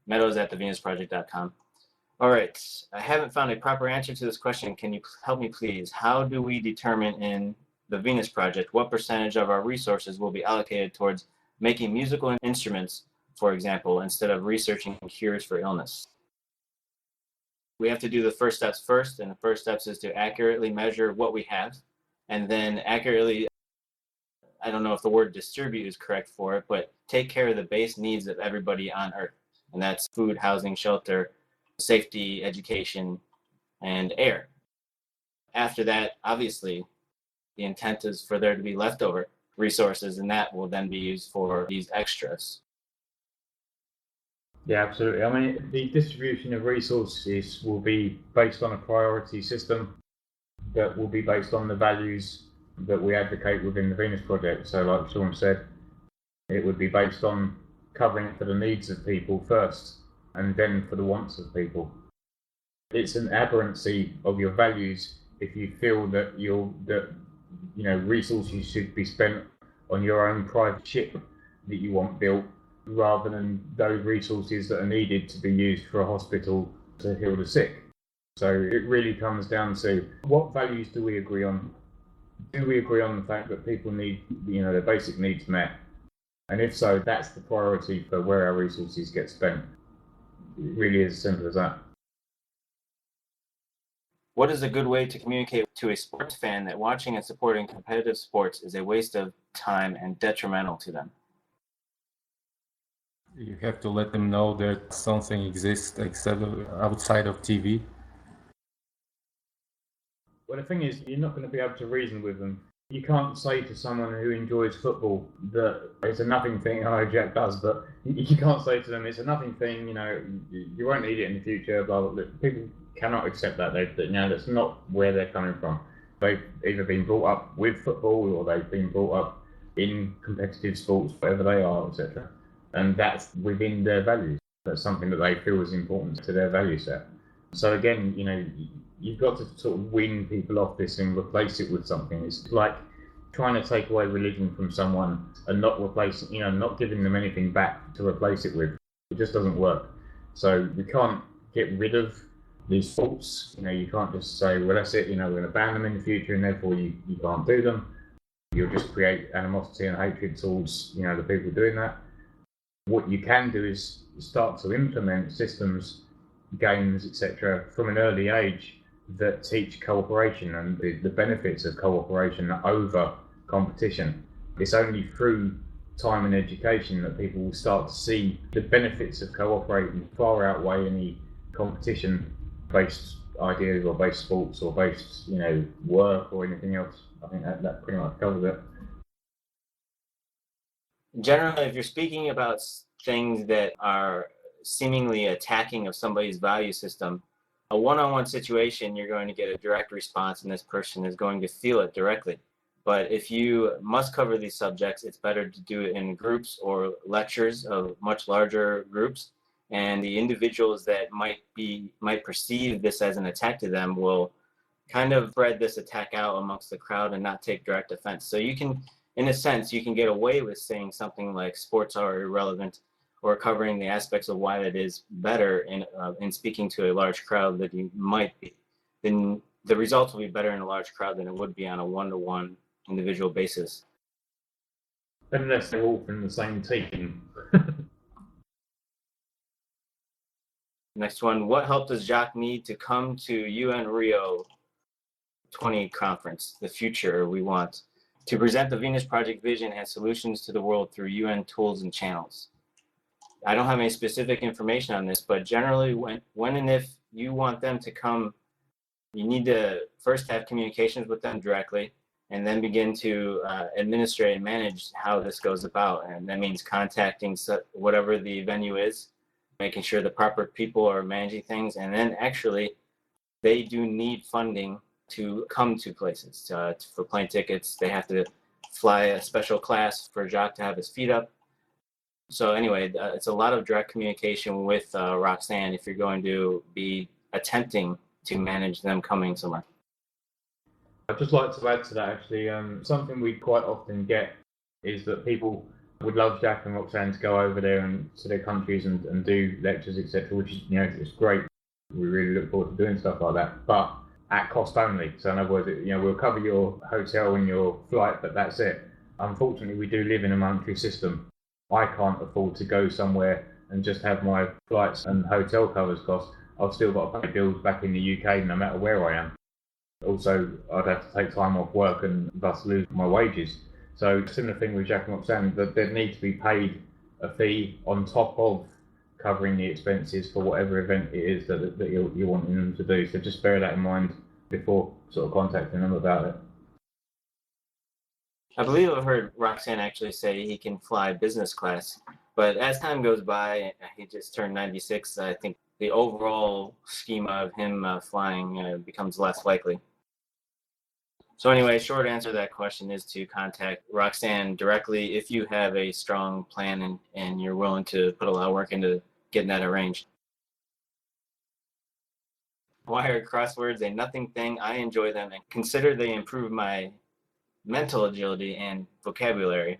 meadows@thevenusproject.com. All right, I haven't found a proper answer to this question. Can you help me, please? How do we determine in the Venus Project what percentage of our resources will be allocated towards making musical instruments, for example, instead of researching cures for illness? We have to do the first steps first, and the first steps is to accurately measure what we have, and then accurately, I don't know if the word distribute is correct for it, but take care of the base needs of everybody on Earth. And that's food, housing, shelter, safety, education, and air. After that, obviously, the intent is for there to be leftover resources, and that will then be used for these extras. Yeah, absolutely. I mean, the distribution of resources will be based on a priority system that will be based on the values that we advocate within the Venus Project. So like Shawn said, it would be based on covering for the needs of people first and then for the wants of people. It's an aberrancy of your values if you feel that resources should be spent on your own private ship that you want built rather than those resources that are needed to be used for a hospital to heal the sick. So it really comes down to what values do we agree on? Do we agree on the fact that people need, their basic needs met? And if so, that's the priority for where our resources get spent. It really is as simple as that. What is a good way to communicate to a sports fan that watching and supporting competitive sports is a waste of time and detrimental to them? You have to let them know that something exists outside of TV. Well, the thing is, you're not going to be able to reason with them. You can't say to someone who enjoys football that it's a nothing thing. I know Jack does, but you can't say to them it's a nothing thing. You won't need it in the future. Blah, blah, blah. People cannot accept that. That's not where they're coming from. They've either been brought up with football or they've been brought up in competitive sports, whatever they are, etc. And that's within their values. That's something that they feel is important to their value set. So again, you've got to sort of wean people off this and replace it with something. It's like trying to take away religion from someone and not replacing, not giving them anything back to replace it with. It just doesn't work. So we can't get rid of these faults. You can't just say, well, that's it. We're going to ban them in the future, and therefore you can't do them. You'll just create animosity and hatred towards, the people doing that. What you can do is start to implement systems, games, etc., from an early age that teach cooperation and the benefits of cooperation over competition. It's only through time and education that people will start to see the benefits of cooperating far outweigh any competition-based ideas or based sports or based, work or anything else. I think that pretty much covers it. Generally, if you're speaking about things that are seemingly attacking of somebody's value system, a one-on-one situation, you're going to get a direct response and this person is going to feel it directly. But if you must cover these subjects, it's better to do it in groups or lectures of much larger groups. And the individuals that might perceive this as an attack to them will kind of spread this attack out amongst the crowd and not take direct offense. So you can, in a sense, you can get away with saying something like sports are irrelevant or covering the aspects of why it is better in speaking to a large crowd that you might be. Then the results will be better in a large crowd than it would be on a one-to-one individual basis. Unless they're all from the same team. Next one, what help does Jacques need to come to UN Rio 20 conference, the future we want, to present the Venus Project vision and solutions to the world through UN tools and channels? I don't have any specific information on this, but generally when and if you want them to come, you need to first have communications with them directly and then begin to administrate and manage how this goes about. And that means contacting whatever the venue is, making sure the proper people are managing things. And then actually, they do need funding to come to places. For plane tickets, they have to fly a special class for Jacques to have his feet up. So anyway, it's a lot of direct communication with Roxanne if you're going to be attempting to manage them coming somewhere. I'd just like to add to that actually, something we quite often get is that people Would love Jack and Roxanne to go over there and to their countries and do lectures, etc., which is, it's great. We really look forward to doing stuff like that, but at cost only. So in other words, we'll cover your hotel and your flight, but that's it. Unfortunately, we do live in a monetary system. I can't afford to go somewhere and just have my flights and hotel covers cost. I've still got to pay bills back in the UK no matter where I am. Also, I'd have to take time off work and thus lose my wages. So similar thing with Jack and Roxanne, that they'd need to be paid a fee on top of covering the expenses for whatever event it is that you're wanting them to do. So just bear that in mind before sort of contacting them about it. I believe I've heard Roxanne actually say he can fly business class, but as time goes by, he just turned 96. I think the overall schema of him flying becomes less likely. So anyway, short answer to that question is to contact Roxanne directly if you have a strong plan and you're willing to put a lot of work into getting that arranged. Why are crosswords a nothing thing? I enjoy them and consider they improve my mental agility and vocabulary.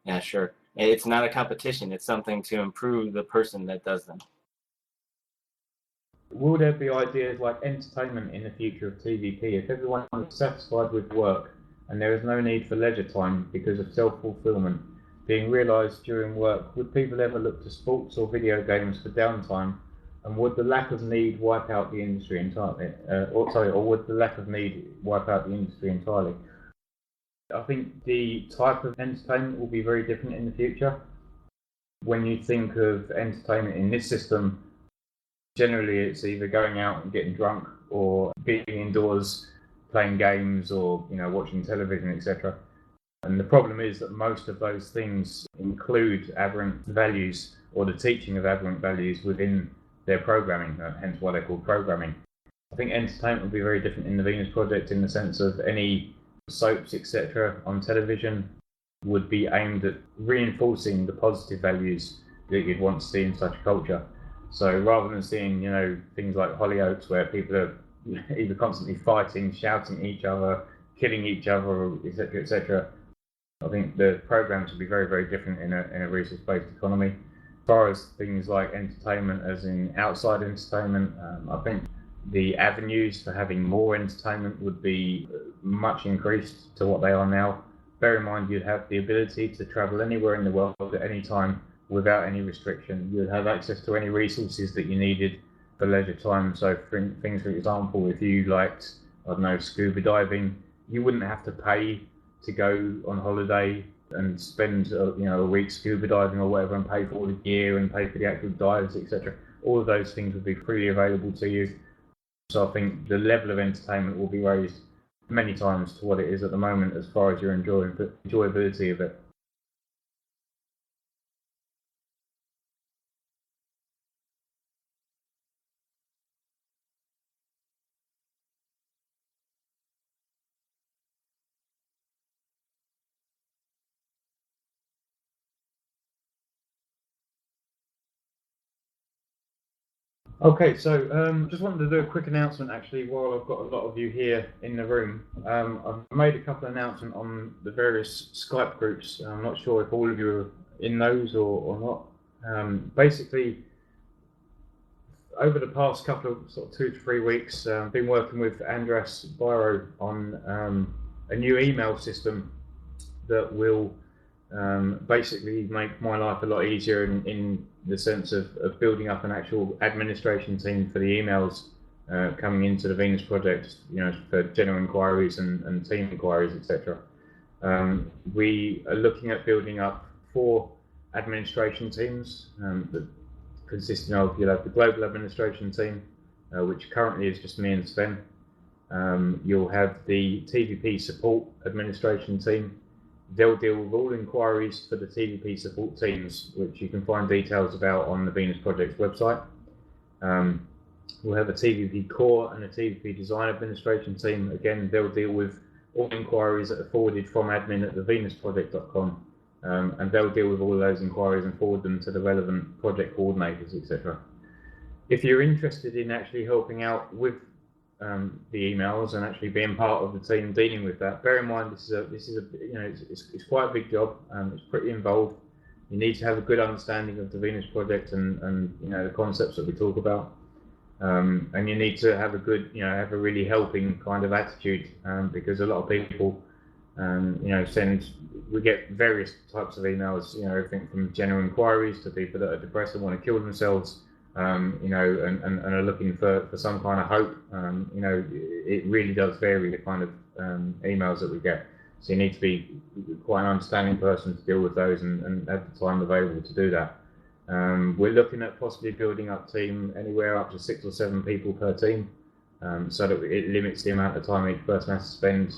Yeah, sure. It's not a competition. It's something to improve the person that does them. Will there be ideas like entertainment in the future of TVP if everyone is satisfied with work and there is no need for leisure time because of self-fulfillment being realised during work? Would people ever look to sports or video games for downtime? And would the lack of need wipe out the industry entirely? Or would the lack of need wipe out the industry entirely? I think the type of entertainment will be very different in the future. When you think of entertainment in this system, generally it's either going out and getting drunk or being indoors, playing games or watching television, etc. And the problem is that most of those things include aberrant values or the teaching of aberrant values within their programming, hence why they're called programming. I think entertainment will be very different in the Venus Project in the sense of any soaps, etc. on television would be aimed at reinforcing the positive values that you'd want to see in such a culture. So rather than seeing, things like Hollyoaks where people are either constantly fighting, shouting at each other, killing each other, etc., etc., I think the programs will be very, very different in a resource-based economy. As far as things like entertainment, as in outside entertainment, I think the avenues for having more entertainment would be much increased to what they are now. Bear in mind, you'd have the ability to travel anywhere in the world at any time without any restriction. You'd have access to any resources that you needed for leisure time. So things, for example, if you liked, scuba diving, you wouldn't have to pay to go on holiday and spend a week scuba diving or whatever and pay for all the gear and pay for the actual dives, etc. All of those things would be freely available to you. So I think the level of entertainment will be raised many times to what it is at the moment as far as your enjoyability of it. Okay, so just wanted to do a quick announcement actually while I've got a lot of you here in the room. I've made a couple of announcements on the various Skype groups. I'm not sure if all of you are in those or not. Basically, over the past couple of 2 to 3 weeks, I've been working with Andras Biro on a new email system that will basically make my life a lot easier in the sense of building up an actual administration team for the emails coming into the Venus Project, for general inquiries and team inquiries, etc. We are looking at building up 4 administration teams that consisting of, you'll have the global administration team, which currently is just me and Sven. You'll have the TVP support administration team. They'll deal with all inquiries for the TVP support teams, which you can find details about on the Venus Project's website. We'll have a TVP core and a TVP design administration team. Again, they'll deal with all inquiries that are forwarded from admin@thevenusproject.com, and they'll deal with all of those inquiries and forward them to the relevant project coordinators, etc. If you're interested in actually helping out with the emails and actually being part of the team dealing with that. Bear in mind, this is a it's quite a big job. It's pretty involved. You need to have a good understanding of the Venus Project and the concepts that we talk about. And you need to have a good, have a really helping kind of attitude, because a lot of people, we get various types of emails, everything from general inquiries to people that are depressed and want to kill themselves, and are looking for some kind of hope. It really does vary the kind of emails that we get. So you need to be quite an understanding person to deal with those and have the time available to do that. We're looking at possibly building up a team anywhere up to 6 or 7 people per team, so that it limits the amount of time each person has to spend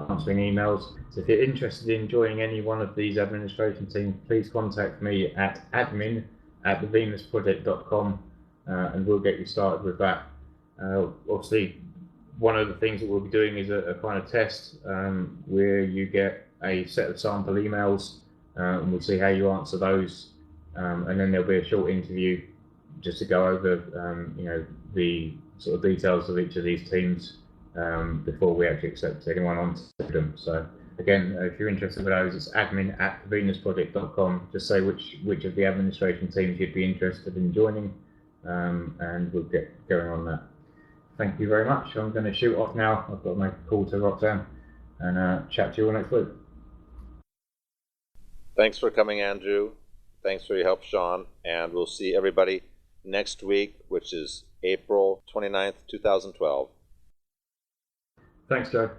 answering emails. So if you're interested in joining any one of these administration teams, please contact me at admin@thevenusproject.com, and we'll get you started with that. Obviously, one of the things that we'll be doing is a kind of test where you get a set of sample emails, and we'll see how you answer those. And then there'll be a short interview just to go over, the sort of details of each of these teams before we actually accept anyone onto them. So again, if you're interested in those, it's admin@venusproject.com. Just say which of the administration teams you'd be interested in joining, and we'll get going on that. Thank you very much. I'm going to shoot off now. I've got to make a call to Roxanne and chat to you all next week. Thanks for coming, Andrew. Thanks for your help, Shawn, and we'll see everybody next week, which is April 29th, 2012. Thanks, Joe.